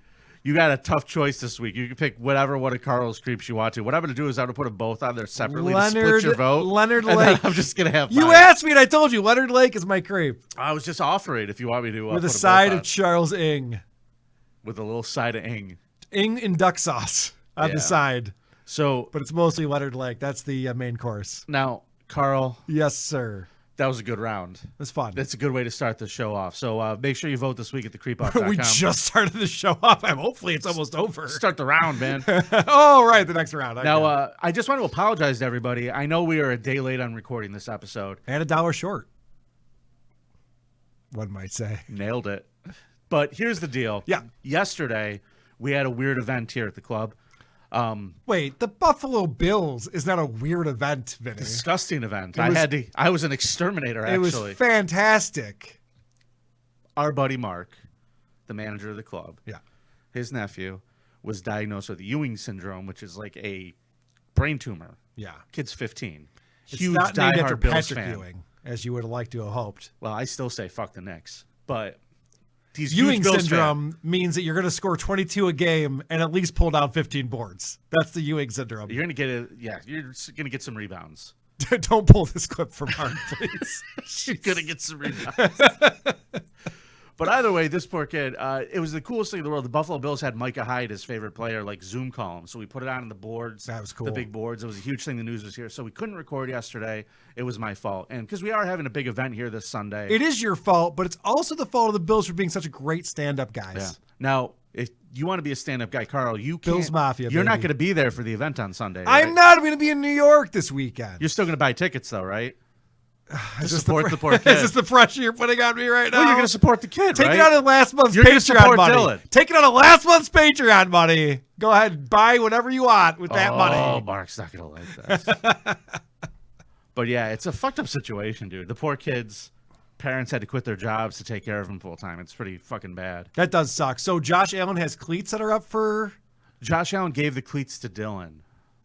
you got a tough choice this week. You can pick whatever one of Carl's creeps you want to. What I'm going to do is I'm going to put them both on there separately to split your vote. Leonard and then Lake. I'm just going to have You mine. asked me and I told you. Leonard Lake is my creep. I was just offering if you want me to. With a put them side both of on. Charles Ng. With a little side of Ing. Ing and duck sauce on Yeah. the side. So, but it's mostly Leonard Lake. That's the main course. Now, Carl. Yes, sir. That was a good round. That's fun. That's a good way to start the show off. So make sure you vote this week at thecreepoff.com. We just started the show off. Hopefully it's almost over. Start the round, man. Oh, right. The next round. Now, I just want to apologize to everybody. I know we are a day late on recording this episode. And $1 short. One might say. Nailed it. But here's the deal. Yeah. Yesterday, we had a weird event here at the club. Wait, the Buffalo Bills is not a weird event, Vinny. Disgusting event. I was an exterminator, actually. It was fantastic. Our buddy Mark, the manager of the club, yeah, his nephew was diagnosed with Ewing syndrome, which is like a brain tumor. Yeah. Kid's 15. It's Huge not named after diehard Bills Patrick fan. Ewing, as you would have liked to have hoped. Well, I still say fuck the Knicks, but he's Ewing huge Bills syndrome means that you're going to score 22 a game and at least pull down 15 boards. That's the Ewing syndrome. You're going to get you're going to get some rebounds. Don't pull this clip from Mark, please. You're going to get some rebounds. But either way, this poor kid, it was the coolest thing in the world. The Buffalo Bills had Micah Hyde, his favorite player, like Zoom call him. So we put it on the boards. That was cool. The big boards. It was a huge thing. The news was here. So we couldn't record yesterday. It was my fault. And because we are having a big event here this Sunday. It is your fault, but it's also the fault of the Bills for being such a great stand-up guys. Yeah. Now, if you want to be a stand-up guy, Carl, you can't. Bills Mafia, You're not baby. going to be there for the event on Sunday, right? I'm not going to be in New York this weekend. You're still going to buy tickets, though, right? To Is this support the poor kid. Is this the pressure you're putting on me right now? Well, you're going to support the kid, Take right? it out of last month's You're gonna Patreon support money. Dylan. Take it out of last month's Patreon money. Go ahead and buy whatever you want with that money. Oh, Mark's not going to like this. But yeah, it's a fucked up situation, dude. The poor kid's parents had to quit their jobs to take care of him full time. It's pretty fucking bad. That does suck. So Josh Allen has cleats that are up for... Josh Allen gave the cleats to Dylan.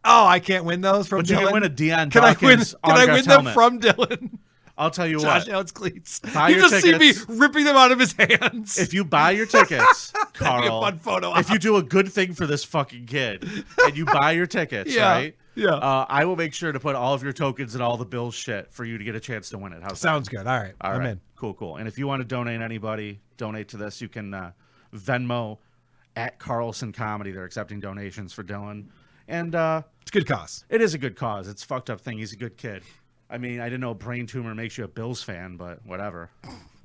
Oh, I can't win those from But Dylan? you can win a Deion Can Dawkins I win them helmet. from Dylan? I'll tell you Josh what. Allen's cleats. Buy You your just see me tickets. ripping them out of his hands. If you buy your tickets, That'd be a Carl, fun photo if you op. do a good thing for this fucking kid and you buy your tickets, Yeah, right? yeah. I will make sure to put all of your tokens and all the Bills shit for you to get a chance to win it. How's Sounds that? good. All right. All I'm right. in. Cool. And if you want to donate donate to this, you can Venmo at Carlson Comedy. They're accepting donations for Dylan. And it's a good cause. It is a good cause. It's a fucked up thing. He's a good kid. I mean, I didn't know a brain tumor makes you a Bills fan, but whatever.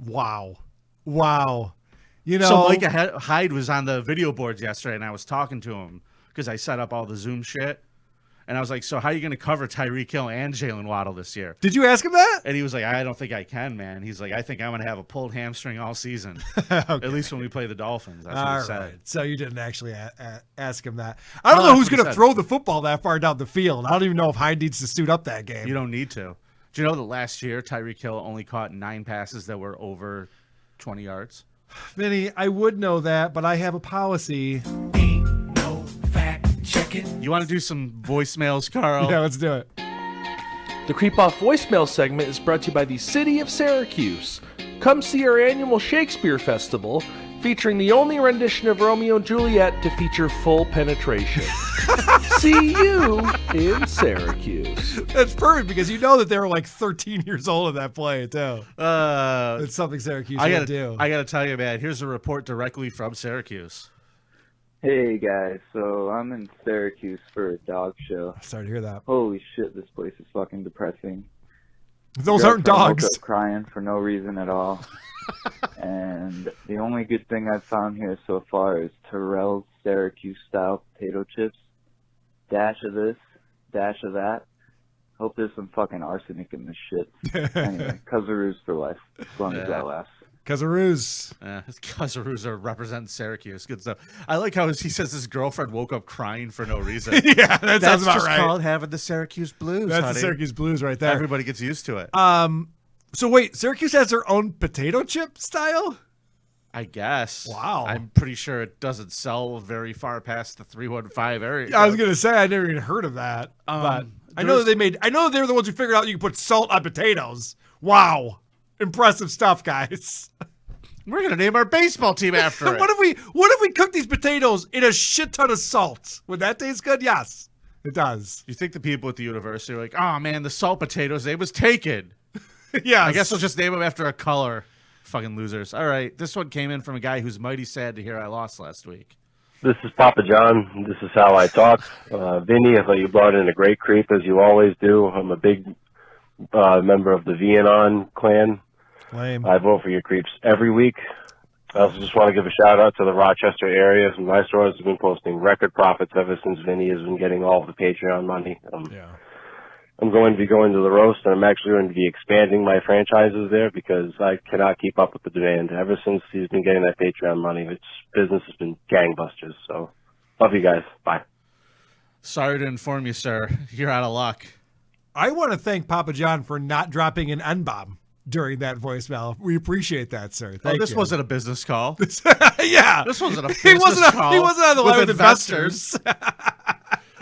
Wow. You know, So Micah Hyde was on the video boards yesterday, and I was talking to him because I set up all the Zoom shit. And I was like, so how are you going to cover Tyreek Hill and Jalen Waddle this year? Did you ask him that? And he was like, I don't think I can, man. He's like, I think I'm going to have a pulled hamstring all season. At least when we play the Dolphins. That's what he said. Right. So you didn't actually ask him that. I don't know who's going to throw the football that far down the field. I don't even know if Hyde needs to suit up that game. You don't need to. Do you know that last year Tyreek Hill only caught 9 passes that were over 20 yards? Vinny, I would know that, but I have a policy. You want to do some voicemails, Carl? Yeah, let's do it. The Creep Off voicemail segment is brought to you by the City of Syracuse. Come see our annual Shakespeare Festival, featuring the only rendition of Romeo and Juliet to feature full penetration. See you in Syracuse. That's perfect because you know that they were like 13 years old in that play, too. It's something Syracuse would do. I got to tell you, man, here's a report directly from Syracuse. Hey guys, so I'm in Syracuse for a dog show. Sorry to hear that. Holy shit, this place is fucking depressing. Those aren't Girlfriend dogs. woke up crying for no reason at all. And the only good thing I've found here so far is Terrell's Syracuse style potato chips. Dash of this, dash of that. Hope there's some fucking arsenic in this shit. Anyway, Cuzzaroos for life. As long as that lasts. Cuzzaroos. Cuzzaroos are representing Syracuse. Good stuff. I like how he says his girlfriend woke up crying for no reason. Yeah, that sounds about just right. called having the Syracuse blues. That's honey. the Syracuse blues right there. Everybody gets used to it. So wait, Syracuse has their own potato chip style? I guess. Wow. I'm pretty sure it doesn't sell very far past the 315 area. I was gonna say I never even heard of that, but I know that they made. I know they're the ones who figured out you can put salt on potatoes. Wow, impressive stuff, guys. We're gonna name our baseball team after it. What if we cook these potatoes in a shit ton of salt? Would that taste good? Yes, it does. You think the people at the university are like, oh man, the salt potatoes, it was taken. Yeah, I guess we'll just name them after a color. Fucking losers. All right, this one came in from a guy who's mighty sad to hear I lost last week. This is Papa John. This is how I talk. Vinny, I thought you brought in a great creep, as you always do. I'm a big member of the Vianon clan. Lame. I vote for your creeps every week. I also just want to give a shout-out to the Rochester area. Some my stores have been posting record profits ever since Vinny has been getting all of the Patreon money. I'm going to be going to the roast, and I'm actually going to be expanding my franchises there because I cannot keep up with the demand. Ever since he's been getting that Patreon money, its business has been gangbusters. So, love you guys. Bye. Sorry to inform you, sir. You're out of luck. I want to thank Papa John for not dropping an N-bomb during that voicemail. We appreciate that, sir. Thank this you. wasn't a business call. Yeah. This wasn't a business call. He wasn't on the line with investors.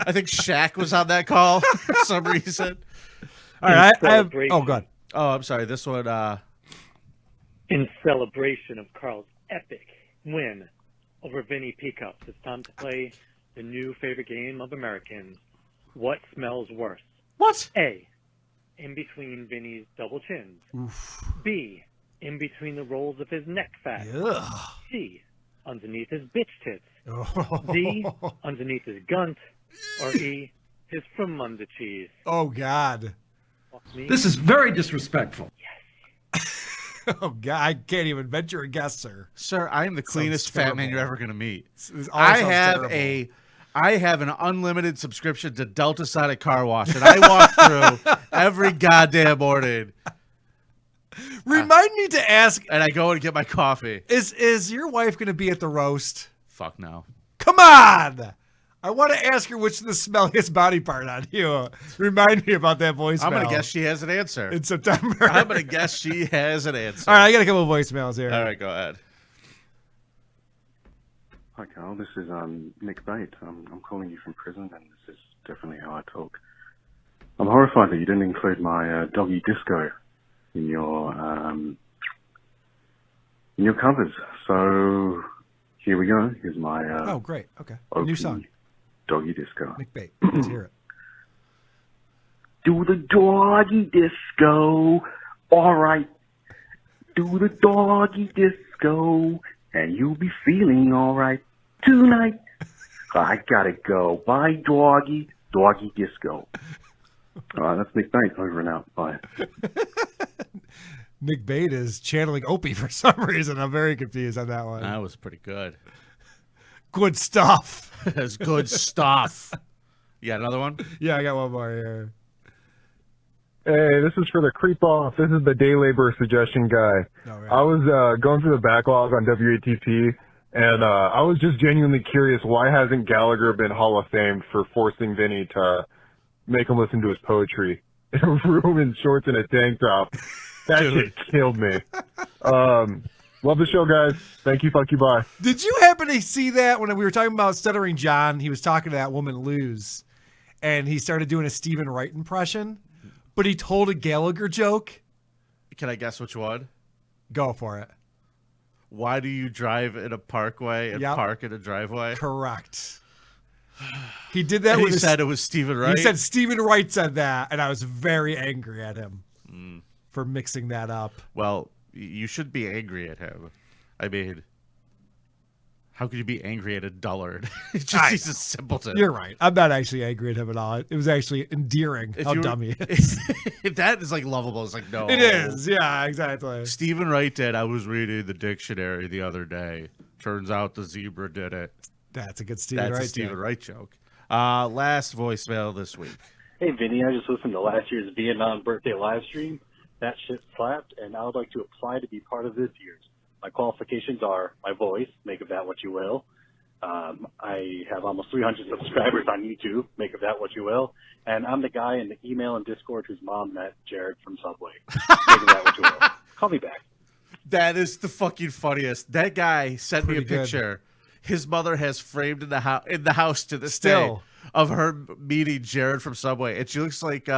I think Shaq was on that call for some reason. All right. I have, oh, God. Oh, I'm sorry. This one. In celebration of Carl's epic win over Vinnie Peacups, it's time to play the new favorite game of Americans. What smells worse? What? A, in between Vinnie's double chins. Oof. B, in between the rolls of his neck fat. Ugh. C, underneath his bitch tits. Oh. D, underneath his gunt. Or E, his from under cheese. Oh, God. This is very disrespectful. Yes. Oh, God. I can't even venture a guess, sir. Sir, I am the cleanest fat man you're ever going to meet. I have an unlimited subscription to Delta Sonic Car Wash, and I walk through every goddamn morning. Remind me to ask. And I go and get my coffee. Is your wife going to be at the roast? Fuck no. Come on. I want to ask her which is the smelliest body part on you. Remind me about that voicemail. I'm going to guess she has an answer. In September. I'm going to guess she has an answer. All right, I got a couple of voicemails here. All right, go ahead. Hi, Carl. This is Nick Bate. I'm calling you from prison, and this is definitely how I talk. I'm horrified that you didn't include my doggy disco in your covers. So here we go. Here's my oh, great. Okay. New song. Doggy disco. Nick Bate. Let's hear it. Do the doggy disco. All right. Do the doggy disco, and you'll be feeling all right tonight. I gotta go. Bye, doggy. Doggy disco. All right, that's Nick Bate. Over and out. Bye. Nick Bate is channeling Opie for some reason. I'm very confused on that one. That was pretty good. Good stuff. That's good stuff. You got another one? Yeah, I got one more here. Hey, this is for the creep off. This is the day labor suggestion guy. Oh, right. I was going through the backlog on WATP, and I was just genuinely curious, why hasn't Gallagher been Hall of Famed for forcing Vinnie to make him listen to his poetry in a room in shorts and a tank top? That shit killed me. Love the show, guys. Thank you. Fuck you. Bye. Did you happen to see that when we were talking about Stuttering John? He was talking to that woman, Luz, and he started doing a Stephen Wright impression, but he told a Gallagher joke. Can I guess which one? Go for it. Why do you drive in a parkway and park in a driveway? Correct. He did that. And with he said it was Stephen Wright? He said Stephen Wright said that, and I was very angry at him for mixing that up. Well, you should be angry at him. I mean, how could you be angry at a dullard? He's a simpleton. You're right. I'm not actually angry at him at all. It was actually endearing how dumb he is. If that is like lovable, it's like, no. It is. Yeah, exactly. Stephen Wright did. I was reading the dictionary the other day. Turns out the zebra did it. That's a good Stephen Wright That's a Stephen Wright joke. Last voicemail this week. Hey, Vinny, I just listened to last year's Vietnam birthday live stream. That shit slapped, and I would like to apply to be part of this year's. My qualifications are my voice, make of that what you will. I have almost 300 subscribers on YouTube, make of that what you will. And I'm the guy in the email and Discord whose mom met Jared from Subway. Make of that what you will. Call me back. That is the fucking funniest. That guy sent me a picture. His mother has framed in the house to this day of her meeting Jared from Subway, and she looks like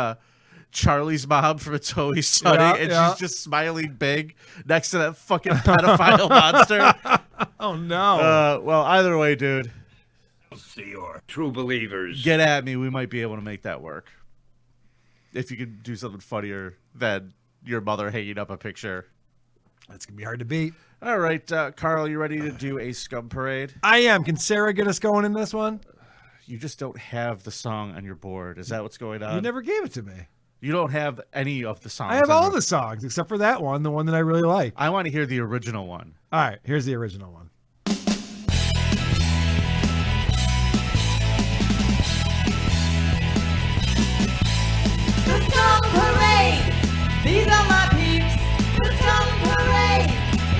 Charlie's mom from It's Always Sunny, and she's just smiling big next to that fucking pedophile monster. Oh no! Well, either way, dude. See your true believers. Get at me. We might be able to make that work. If you could do something funnier than your mother hanging up a picture. That's going to be hard to beat. All right, Carl, you ready to do a Scum parade? I am. Can Sarah get us going in this one? You just don't have the song on your board. Is that what's going on? You never gave it to me. You don't have any of the songs. I have all the songs except for that one, the one that I really like. I want to hear the original one. All right, here's the original one. The Scum Parade! These are my peeps! The Scum Parade!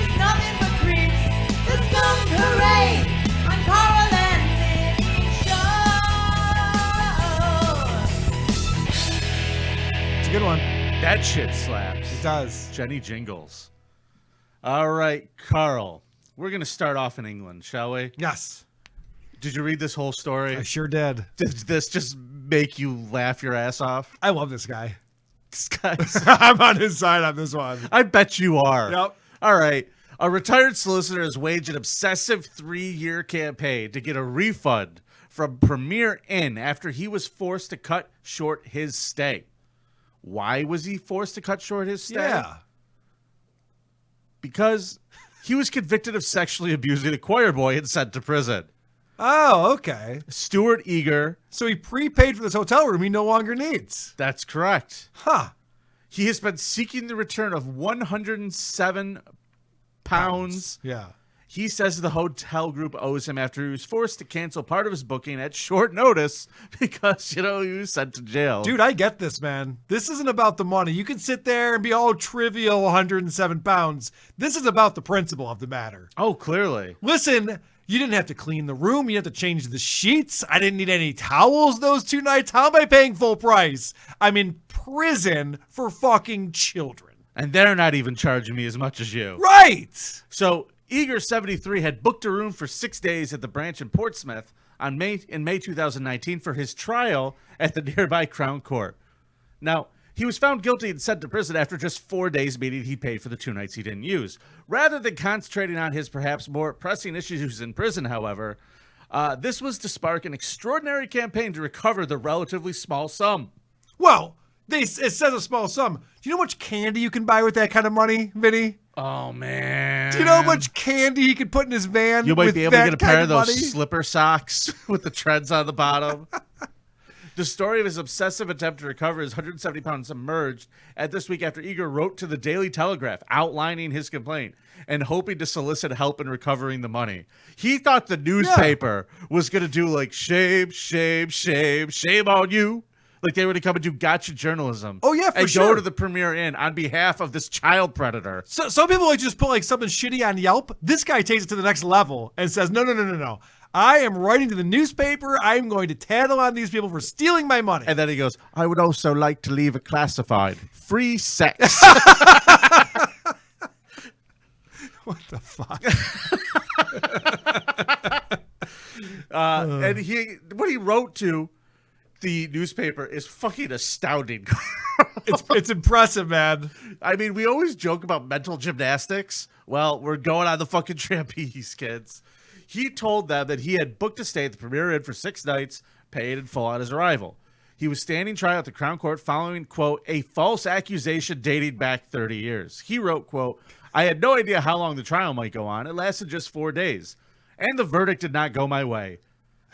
It's nothing but creeps! The Scum Parade! I'm Carl and Vinnie Show! That shit slaps. It does. Jenny Jingles. All right, Carl. We're going to start off in England, shall we? Yes. Did you read this whole story? I sure did. Did this just make you laugh your ass off? I love this guy. This guy's... I'm on his side on this one. I bet you are. Yep. All right. A retired solicitor has waged an obsessive 3-year campaign to get a refund from Premier Inn after he was forced to cut short his stay. Why was he forced to cut short his stay? Yeah. Because he was convicted of sexually abusing a choir boy and sent to prison. Oh, okay. Stuart Eager. So he prepaid for this hotel room he no longer needs. That's correct. Huh. He has been seeking the return of £107. Yeah. He says the hotel group owes him after he was forced to cancel part of his booking at short notice because, he was sent to jail. Dude, I get this, man. This isn't about the money. You can sit there and be all trivial, £107. This is about the principle of the matter. Oh, clearly. Listen, you didn't have to clean the room. You didn't have to change the sheets. I didn't need any towels those 2 nights. How am I paying full price? I'm in prison for fucking children. And they're not even charging me as much as you. Right. So Eager 73 had booked a room for 6 days at the branch in Portsmouth in May 2019 for his trial at the nearby Crown Court. Now, he was found guilty and sent to prison after just 4 days, meaning he paid for the 2 nights he didn't use. Rather than concentrating on his perhaps more pressing issues in prison, however, this was to spark an extraordinary campaign to recover the relatively small sum. Well, it says a small sum. Do you know how much candy you can buy with that kind of money, Vinny? Oh, man. Do you know how much candy he could put in his van? You might be able to get a pair of those money? slipper socks with the treads on the bottom. The story of his obsessive attempt to recover his £170 emerged at this week after Eager wrote to the Daily Telegraph outlining his complaint and hoping to solicit help in recovering the money. He thought the newspaper was going to do like shame on you. Like they were to come and do gotcha journalism. Oh, yeah, for and sure. go to the Premier Inn on behalf of this child predator. So some people like just put like something shitty on Yelp. This guy takes it to the next level and says, no. I am writing to the newspaper. I am going to tattle on these people for stealing my money. And then he goes, I would also like to leave a classified. Free sex. What the fuck? And what he wrote to the newspaper is fucking astounding. It's impressive, man. I mean, we always joke about mental gymnastics. Well, we're going on the fucking trapeze, kids. He told them that he had booked a stay at the Premier Inn for 6 nights, paid in full on his arrival. He was standing trial at the Crown Court following, quote, a false accusation dating back 30 years. He wrote, quote, I had no idea how long the trial might go on. It lasted just 4 days. And the verdict did not go my way.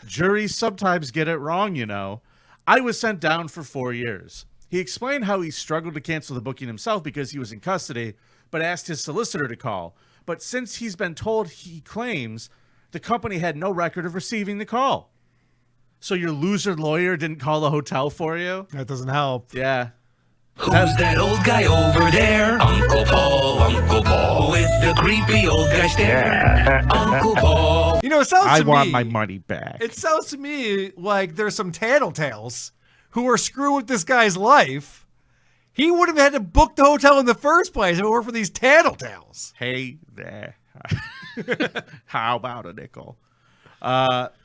Juries sometimes get it wrong, you know. I was sent down for 4 years. He explained how he struggled to cancel the booking himself because he was in custody, but asked his solicitor to call. But since he's been told, he claims the company had no record of receiving the call. So your loser lawyer didn't call the hotel for you? That doesn't help. Yeah. Who's that old guy over there? Uncle Paul, with the creepy old guy stare. Uncle Paul. You know, it sounds to me... I want my money back. It sounds to me like there's some tattletales who are screwing with this guy's life. He would have had to book the hotel in the first place if it weren't for these tattletales. Hey there. How about a nickel?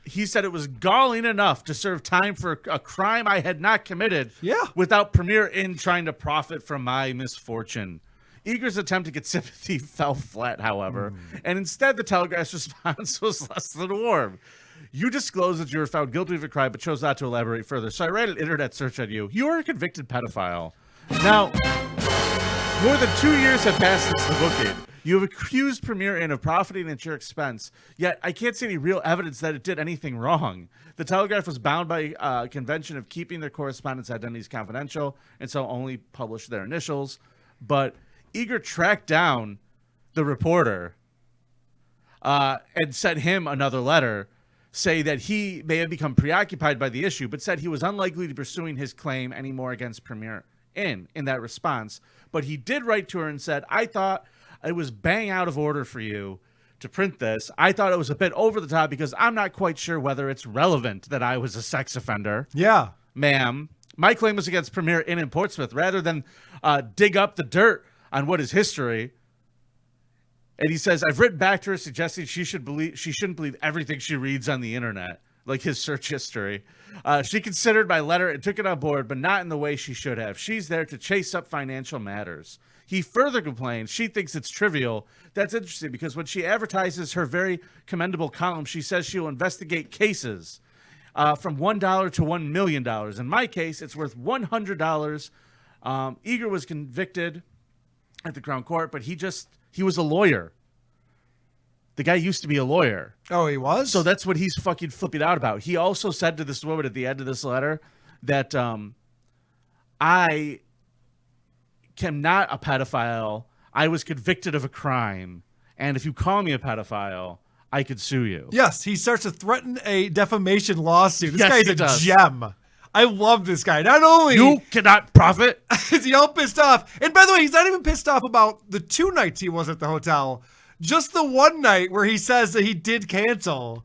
He said it was galling enough to serve time for a crime I had not committed without Premier Inn trying to profit from my misfortune. Eager's attempt to get sympathy fell flat, however, and instead the Telegraph's response was less than warm. You disclosed that you were found guilty of a crime but chose not to elaborate further, so I ran an internet search on you. You are a convicted pedophile. Now, more than 2 years have passed since the booking. You have accused Premier Inn of profiting at your expense, yet I can't see any real evidence that it did anything wrong. The Telegraph was bound by a convention of keeping their correspondents' identities confidential, and so only published their initials. But Eager tracked down the reporter and sent him another letter saying that he may have become preoccupied by the issue, but said he was unlikely to pursuing his claim anymore against Premier Inn in that response. But he did write to her and said, I thought it was bang out of order for you to print this. I thought it was a bit over the top because I'm not quite sure whether it's relevant that I was a sex offender. Yeah. Ma'am. My claim was against Premier Inn in Portsmouth rather than dig up the dirt on what is history. And he says, I've written back to her suggesting she shouldn't believe everything she reads on the internet, like his search history. She considered my letter and took it on board, but not in the way she should have. She's there to chase up financial matters. He further complained she thinks it's trivial. That's interesting because when she advertises her very commendable column, she says she will investigate cases from $1 to $1 million. In my case, it's worth $100. Eager was convicted at the Crown Court, but he was a lawyer. The guy used to be a lawyer. Oh, he was? So that's what he's fucking flipping out about. He also said to this woman at the end of this letter that I am not a pedophile. I was convicted of a crime. And if you call me a pedophile, I could sue you. Yes, he starts to threaten a defamation lawsuit. This Yes, guy's he a does. gem. I love this guy. Not only You cannot profit. is he all pissed off, and by the way, he's not even pissed off about the 2 nights he was at the hotel. Just the one night where he says that he did cancel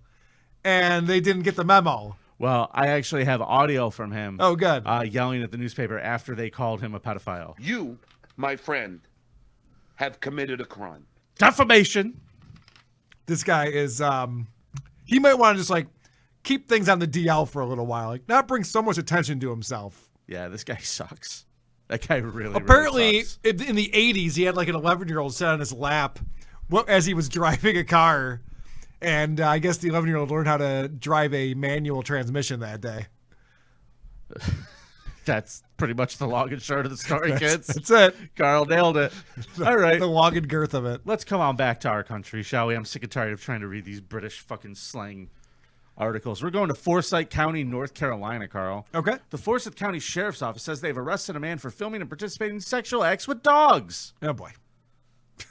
and they didn't get the memo. Well, I actually have audio from him. Oh, good. Yelling at the newspaper after they called him a pedophile. You, my friend, have committed a crime. Defamation. This guy is, he might want to just like keep things on the DL for a little while, like not bring so much attention to himself. Yeah, this guy sucks. That guy really Apparently, sucks. in the 80s, he had like an 11-year-old sit on his lap as he was driving a car. And I guess the 11-year-old learned how to drive a manual transmission that day. That's pretty much the long and short of the story, kids. That's it. Carl nailed it. All right. The long and girth of it. Let's come on back to our country, shall we? I'm sick and tired of trying to read these British fucking slang articles. We're going to Forsyth County, North Carolina, Carl. Okay. The Forsyth County Sheriff's Office says they've arrested a man for filming and participating in sexual acts with dogs. Oh, boy.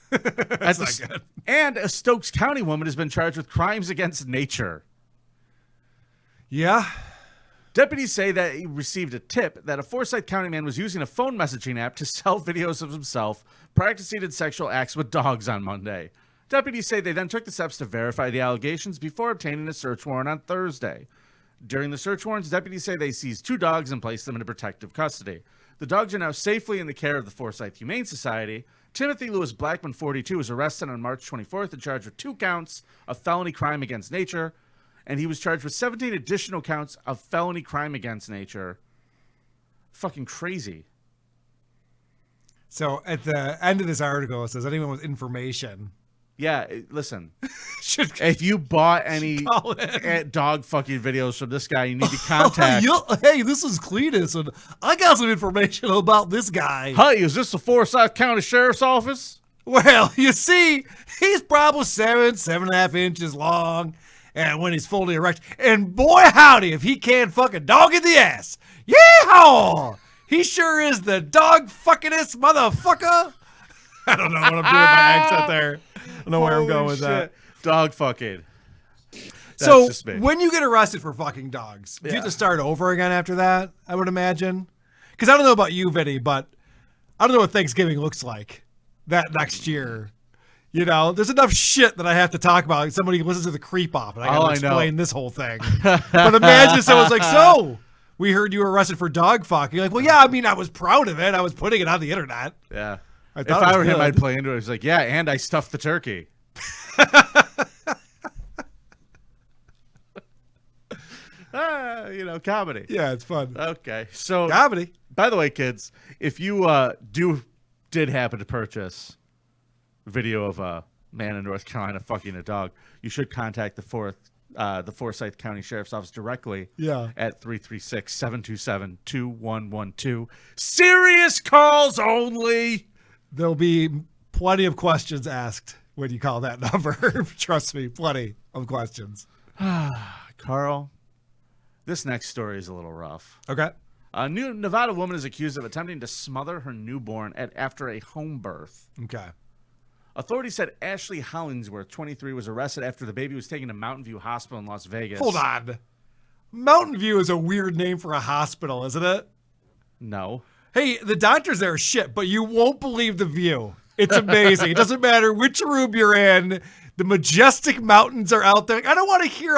That's not good. And a Stokes County woman has been charged with crimes against nature. Yeah. Deputies say that he received a tip that a Forsyth County man was using a phone messaging app to sell videos of himself practicing in sexual acts with dogs on Monday. Deputies say they then took the steps to verify the allegations before obtaining a search warrant on Thursday. During the search warrants, deputies say they seized 2 dogs and placed them into protective custody. The dogs are now safely in the care of the Forsyth Humane Society. Timothy Lewis Blackman, 42, was arrested on March 24th and charged with 2 counts of felony crime against nature, and he was charged with 17 additional counts of felony crime against nature. Fucking crazy. So at the end of this article, it says anyone with information. Yeah, listen. If you bought any dog fucking videos from this guy, you need to contact. Hey, this is Cletus, and I got some information about this guy. Hey, is this the Forsyth County Sheriff's Office? Well, you see, he's probably 7.5 inches long, and when he's fully erect, and boy howdy, if he can fuck a dog in the ass. Yeehaw! He sure is the dog fuckingest motherfucker. I don't know what I'm doing with my accent there. I don't know where I'm going with that. Dog fucking. So when you get arrested for fucking dogs, do you have to start over again after that, I would imagine? Because I don't know about you, Vinnie, but I don't know what Thanksgiving looks like that next year. You know, there's enough shit that I have to talk about. Like somebody listens to the creep off, and I got to explain this whole thing. But imagine someone's like, so, we heard you were arrested for dog fucking. You're like, well, yeah, I mean, I was proud of it. I was putting it on the internet. Yeah. I If thought I it were was him, good. I'd play into it. It's like, yeah, and I stuffed the turkey. Comedy. Yeah, it's fun. Okay, so comedy. By the way, kids, if you did happen to purchase video of a man in North Carolina fucking a dog, you should contact the Forsyth County Sheriff's Office directly. Yeah. At 336-727-2112. Serious calls only. There'll be plenty of questions asked when you call that number. Trust me, plenty of questions. Carl, this next story is a little rough. Okay. A new Nevada woman is accused of attempting to smother her newborn after a home birth. Okay. Authorities said Ashley Hollingsworth, 23, was arrested after the baby was taken to Mountain View Hospital in Las Vegas. Hold on. Mountain View is a weird name for a hospital, isn't it? No. Hey, the doctors there are shit, but you won't believe the view. It's amazing. It doesn't matter which room you're in. The majestic mountains are out there. I don't want to hear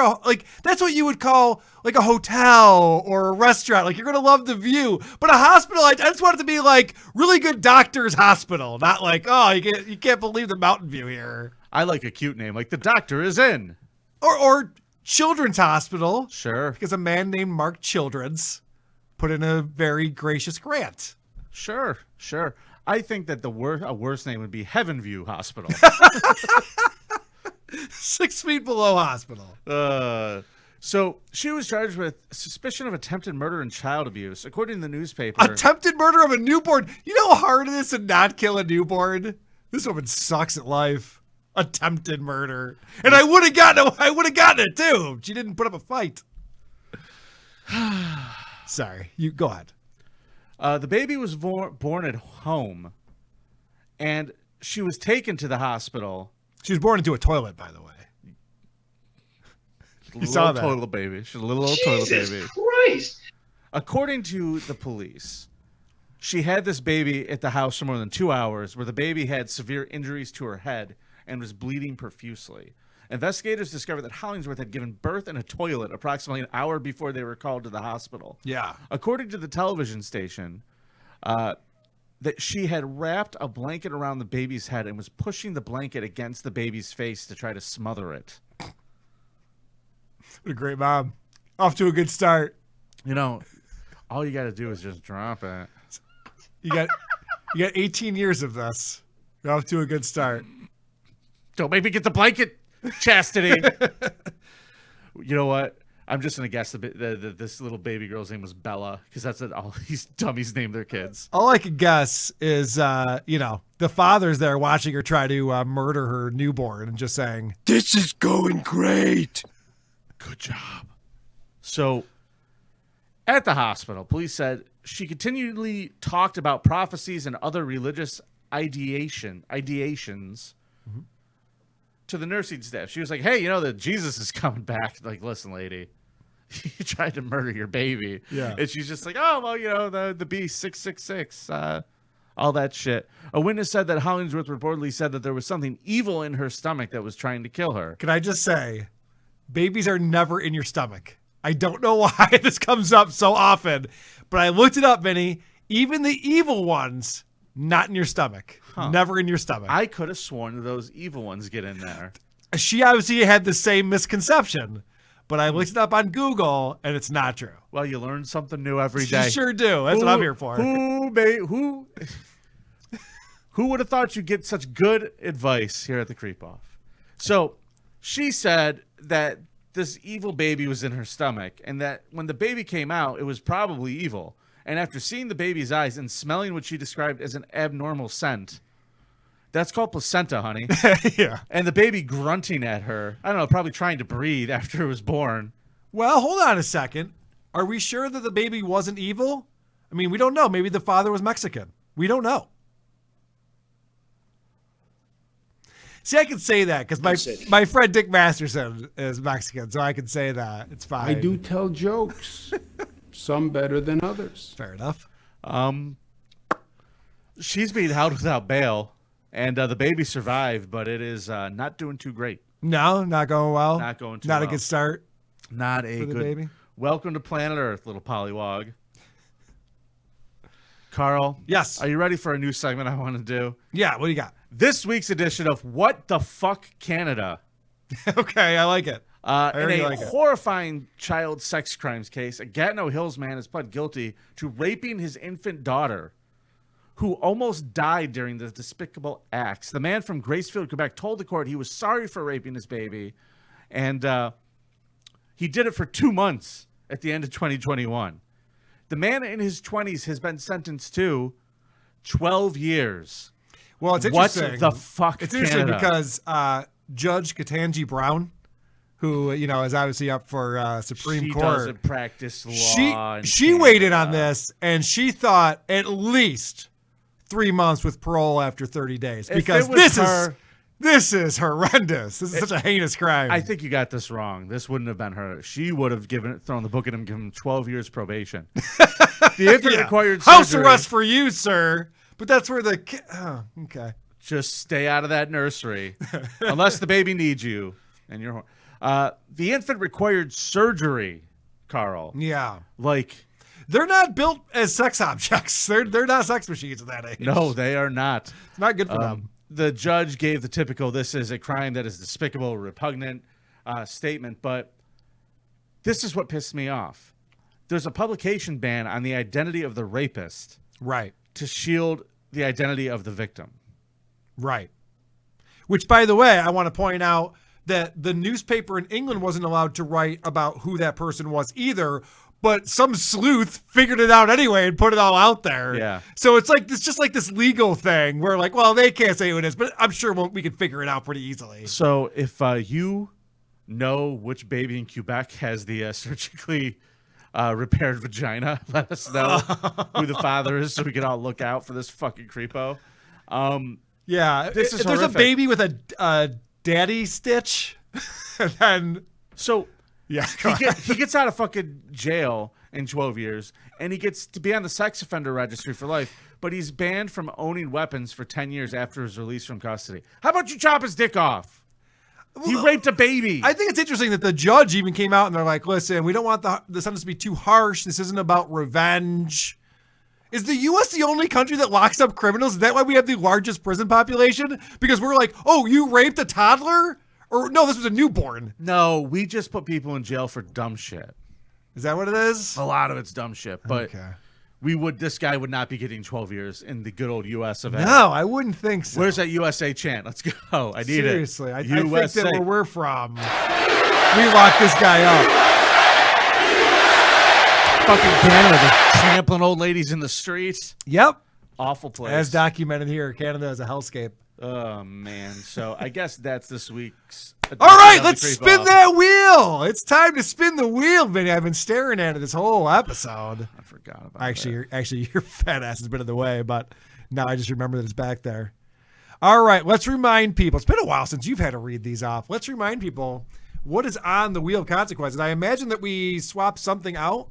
that's what you would call like a hotel or a restaurant. Like you're gonna love the view, but a hospital. I just want it to be like really good doctor's hospital, not like you can't believe the mountain view here. I like a cute name, like the doctor is in, or children's hospital. Sure, because a man named Mark Childrens put in a very gracious grant. Sure. I think that a worse name would be Heaven View Hospital. 6 feet below hospital. So she was charged with suspicion of attempted murder and child abuse, according to the newspaper. Attempted murder of a newborn. You know how hard it is to not kill a newborn? This woman sucks at life. Attempted murder. And I would have gotten it too. She didn't put up a fight. Sorry. You go ahead. The baby was born at home, and she was taken to the hospital. She was born into a toilet, by the way. You saw that. Toilet baby. She's a little old toilet baby. Jesus Christ! According to the police, she had this baby at the house for more than 2 hours, where the baby had severe injuries to her head and was bleeding profusely. Investigators discovered that Hollingsworth had given birth in a toilet approximately an hour before they were called to the hospital. Yeah. According to the television station, that she had wrapped a blanket around the baby's head and was pushing the blanket against the baby's face to try to smother it. What a great mom. Off to a good start. You know, all you got to do is just drop it. You got 18 years of this. You're off to a good start. Don't make me get the blanket, Chastity. You know what? I'm just going to guess this little baby girl's name was Bella, because that's what all these dummies name their kids. All I could guess is, the father's there watching her try to murder her newborn and just saying, "This is going great. Good job." So, at the hospital, police said she continually talked about prophecies and other religious ideations to the nursing staff. She was like, "Hey, you know that Jesus is coming back." Like, listen, lady, you tried to murder your baby. Yeah. And she's just like, "Oh, well, you know, the beast 666, all that shit." A witness said that Hollingsworth reportedly said that there was something evil in her stomach that was trying to kill her. Can I just say, babies are never in your stomach. I don't know why this comes up so often, but I looked it up, Vinny. Even the evil ones, not in your stomach. Huh. Never in your stomach. I could have sworn that those evil ones get in there. She obviously had the same misconception, but I looked it up on Google, and it's not true. Well, you learn something new every day. You sure do. That's what I'm here for. Who would have thought you'd get such good advice here at the Creep Off? So she said that this evil baby was in her stomach, and that when the baby came out, it was probably evil. And after seeing the baby's eyes and smelling what she described as an abnormal scent, that's called placenta, honey. Yeah. And the baby grunting at her, I don't know, probably trying to breathe after it was born. Well, hold on a second. Are we sure that the baby wasn't evil? I mean, we don't know. Maybe the father was Mexican. We don't know. See, I can say that because my friend Dick Masterson is Mexican, so I can say that. It's fine. I do tell jokes. Some better than others. Fair enough. She's being held without bail, and the baby survived, but it is not doing too great. No, not going well. Not going too well. well. Not a good start. Not a for the good baby. Welcome to planet Earth, little pollywog. Carl. Yes. Are you ready for a new segment I want to do? Yeah, what do you got? This week's edition of What the Fuck Canada. Okay, I like it. In a horrifying child sex crimes case, a Gatineau Hills man has pled guilty to raping his infant daughter, who almost died during the despicable acts. The man from Gracefield, Quebec, told the court he was sorry for raping his baby, and he did it for 2 months at the end of 2021. The man in his 20s has been sentenced to 12 years. Well, it's interesting. What the fuck, It's interesting Canada? because Judge Ketanji Brown, who is obviously up for Supreme Court. She doesn't practice law. She weighed in on this, and she thought at least 3 months with parole after 30 days. Because this is horrendous. This is such a heinous crime. I think you got this wrong. This wouldn't have been her. She would have thrown the book at him, given him 12 years probation. The infant required surgery. House arrest for you, sir. But that's where okay. Just stay out of that nursery unless the baby needs you and you're. The infant required surgery, Carl. Yeah. Like. They're not built as sex objects. They're not sex machines at that age. No, they are not. It's not good for them. The judge gave the typical, this is a crime that is despicable, repugnant statement, but this is what pissed me off. There's a publication ban on the identity of the rapist. Right. To shield the identity of the victim. Right. Which, by the way, I want to point out that the newspaper in England wasn't allowed to write about who that person was either, but some sleuth figured it out anyway and put it all out there. Yeah. So it's like just like this legal thing where like, well, they can't say who it is, but I'm sure we can figure it out pretty easily. So if you know which baby in Quebec has the surgically repaired vagina, let us know who the father is so we can all look out for this fucking creepo. Yeah. This is if there's horrific. a baby with a daddy stitch, then so. Yeah, he gets out of fucking jail in 12 years, and he gets to be on the sex offender registry for life, but he's banned from owning weapons for 10 years after his release from custody. How about you chop his dick off? He raped a baby. I think it's interesting that the judge even came out and they're like, listen, we don't want the sentence to be too harsh. This isn't about revenge. Is the U.S. the only country that locks up criminals? Is that why we have the largest prison population? Because we're like, oh, you raped a toddler? Or no, this was a newborn. No, we just put people in jail for dumb shit. Is that what it is? A lot of it's dumb shit, but this guy would not be getting 12 years in the good old U.S. of A. No, I wouldn't think so. Where's that USA chant? Let's go. I need Seriously, it. I think that where we're from, we lock this guy up. Fucking Canada, trampling old ladies in the streets. Yep. Awful place. As documented here, Canada is a hellscape. Oh, man. So I guess that's this week's. All right, let's spin that wheel. It's time to spin the wheel, Vinny. I've been staring at it this whole episode. I forgot about Actually, your fat ass has been in the way, but now I just remember that it's back there. All right, let's remind people. It's been a while since you've had to read these off. Let's remind people what is on the wheel of consequences. I imagine that we swapped something out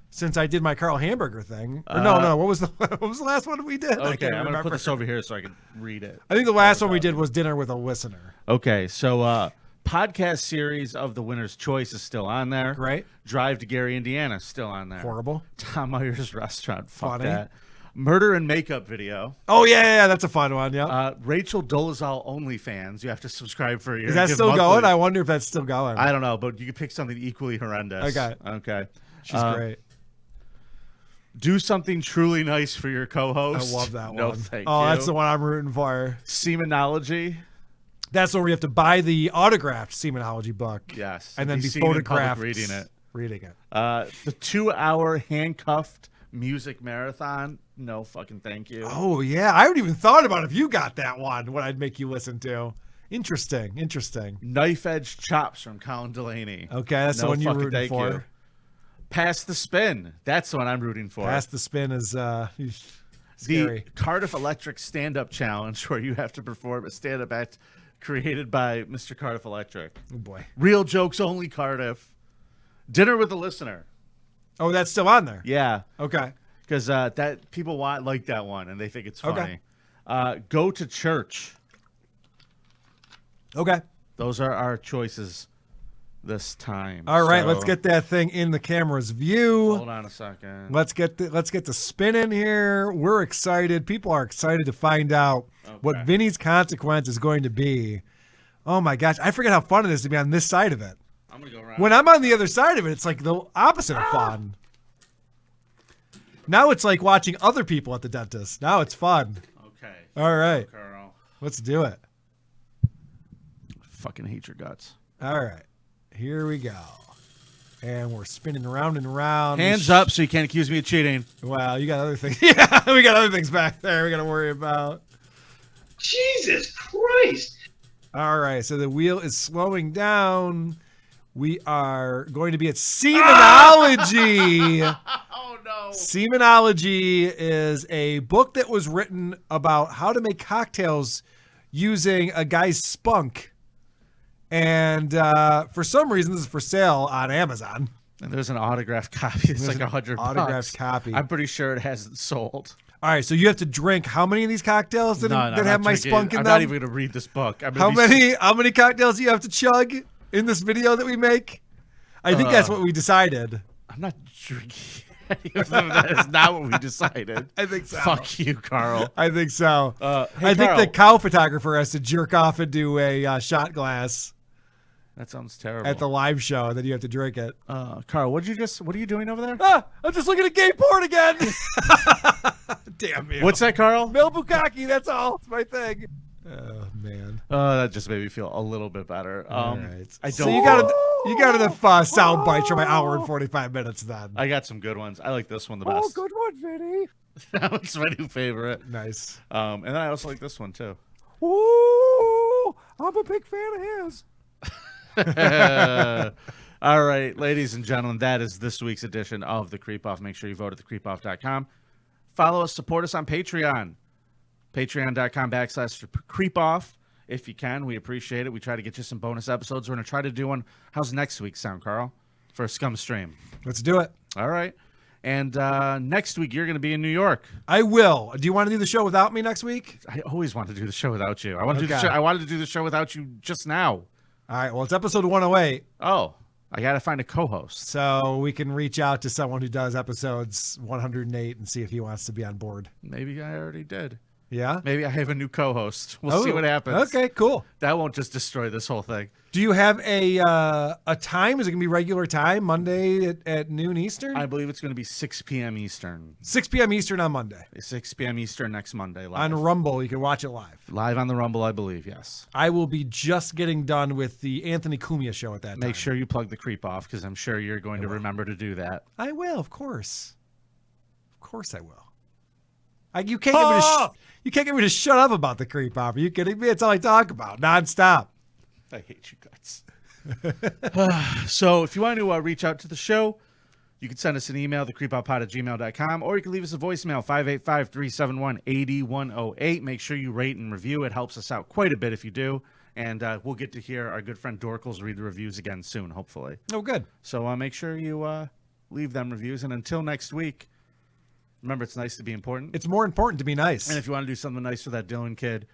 since I did my Carl Hamburger thing. Or no. What was the last one we did? Okay, I'm going to put this over here so I can read it. I think the last one we did was Dinner with a Listener. Okay, so podcast series of The Winner's Choice is still on there. Right. Drive to Gary, Indiana is still on there. Horrible. Tom Myers Restaurant. Fuck Funny. that. Murder and Makeup video. Oh, yeah, that's a fun one, yeah. Rachel Dolezal OnlyFans. You have to subscribe for a year. Is that still going? I wonder if that's still going. I don't know, but you can pick something equally horrendous. Okay. She's great. Do something truly nice for your co-host. I love that one. No, thank you. Oh, that's the one I'm rooting for. Semenology. That's where we have to buy the autographed Semenology book. Yes. And then be seen in public photographed reading it. The 2-hour handcuffed music marathon. No fucking thank you. Oh, yeah. I haven't even thought about if you got that one, what I'd make you listen to. Interesting. Knife Edge Chops from Colin Delaney. Okay, that's the one you're rooting for. You. Pass the Spin. That's the one I'm rooting for. Pass the Spin is scary. The Cardiff Electric Stand-Up Challenge, where you have to perform a stand-up act created by Mr. Cardiff Electric. Oh, boy. Real jokes only, Cardiff. Dinner with the Listener. Oh, that's still on there? Yeah. Okay. Because that people like that one, and they think it's funny. Okay. Go to church. Okay. Those are our choices this time. All right, let's get that thing in the camera's view. Hold on a second. Let's get the spin in here. We're excited. People are excited to find out what Vinny's consequence is going to be. Oh my gosh, I forget how fun it is to be on this side of it. I'm gonna go around. When I'm on the other side of it, it's like the opposite of fun. Now it's like watching other people at the dentist. Now it's fun. Okay. All right. Carl. Let's do it. Fucking hate your guts. All right. Here we go. And we're spinning around and around. Hands up so you can't accuse me of cheating. Wow, you got other things. Yeah, we got other things back there we got to worry about. Jesus Christ. All right, so the wheel is slowing down. We are going to be at Semenology. Oh, no. Semenology is a book that was written about how to make cocktails using a guy's spunk. And for some reason, this is for sale on Amazon. And there's an autographed copy. It's like $100. Autographed copy. I'm pretty sure it hasn't sold. All right, so you have to drink how many of these cocktails that have my spunk in I'm them? not even going to read this book. How many cocktails do you have to chug in this video that we make? I think that's what we decided. I'm not drinking any of them. That is not what we decided. I think so. Fuck you, Carl. I think so. Hey, I think Carl. the cow photographer has to jerk off into a shot glass. That sounds terrible. At the live show, then you have to drink it. Carl, what are you doing over there? I'm just looking at gay porn again. Damn you. What's that, Carl? Mel Bukkake, that's all. It's my thing. Oh, man. That just made me feel a little bit better. All right. I don't. So you got enough sound bites for my hour and 45 minutes then. I got some good ones. I like this one the best. Oh, good one, Vinny. That was my new favorite. Nice. And then I also like this one too. Ooh, I'm a big fan of his. All right, ladies and gentlemen, that is this week's edition of The Creep Off. Make sure you vote at thecreepoff.com. Follow us, support us on Patreon. Patreon.com/creepoff. If you can, we appreciate it. We try to get you some bonus episodes. We're going to try to do one. How's next week sound, Carl? For a Scum stream. Let's do it. All right. And next week, you're going to be in New York. I will. Do you want to do the show without me next week? I always want to do the show without you. I wanted to do the show without you just now. All right. Well, it's episode 108. Oh, I got to find a co-host. So we can reach out to someone who does episodes 108 and see if he wants to be on board. Maybe I already did. Yeah? Maybe I have a new co-host. We'll see what happens. Okay, cool. That won't just destroy this whole thing. Do you have a time? Is it going to be regular time, Monday at noon Eastern? I believe it's going to be 6 p.m. Eastern. 6 p.m. Eastern on Monday. 6 p.m. Eastern next Monday. Live. On Rumble, you can watch it live. Live on the Rumble, I believe, yes. I will be just getting done with the Anthony Cumia show at that time. Make sure you plug the creep off, because I'm sure you're going to remember to do that. I will, of course. Of course I will. You can't get me to shut up about the creep off. Are you kidding me? It's all I talk about, nonstop. I hate you guys. So if you want to reach out to the show, you can send us an email, thecreepoutpod@gmail.com, or you can leave us a voicemail, 585-371-8108. Make sure you rate and review. It helps us out quite a bit if you do. And we'll get to hear our good friend Dorkles read the reviews again soon, hopefully. Oh, good. So make sure you leave them reviews. And until next week, remember, it's nice to be important. It's more important to be nice. And if you want to do something nice for that Dylan kid,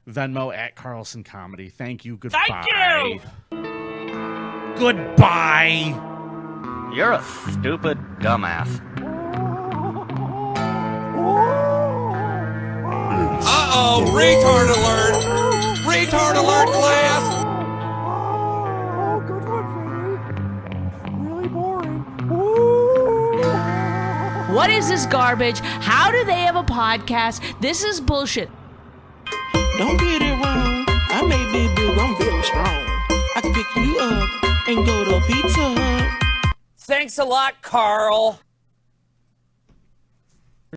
Venmo @Carlson Comedy. Thank you. Goodbye. Thank you. Goodbye. You're a stupid dumbass. Uh-oh, retard alert! Retard alert, class! Oh, good one, Vinny. Really boring. What is this garbage? How do they have a podcast? This is bullshit. Don't get it wrong. I may be big, I'm very strong. I can pick you up and go to Pizza Hut. Thanks a lot, Carl.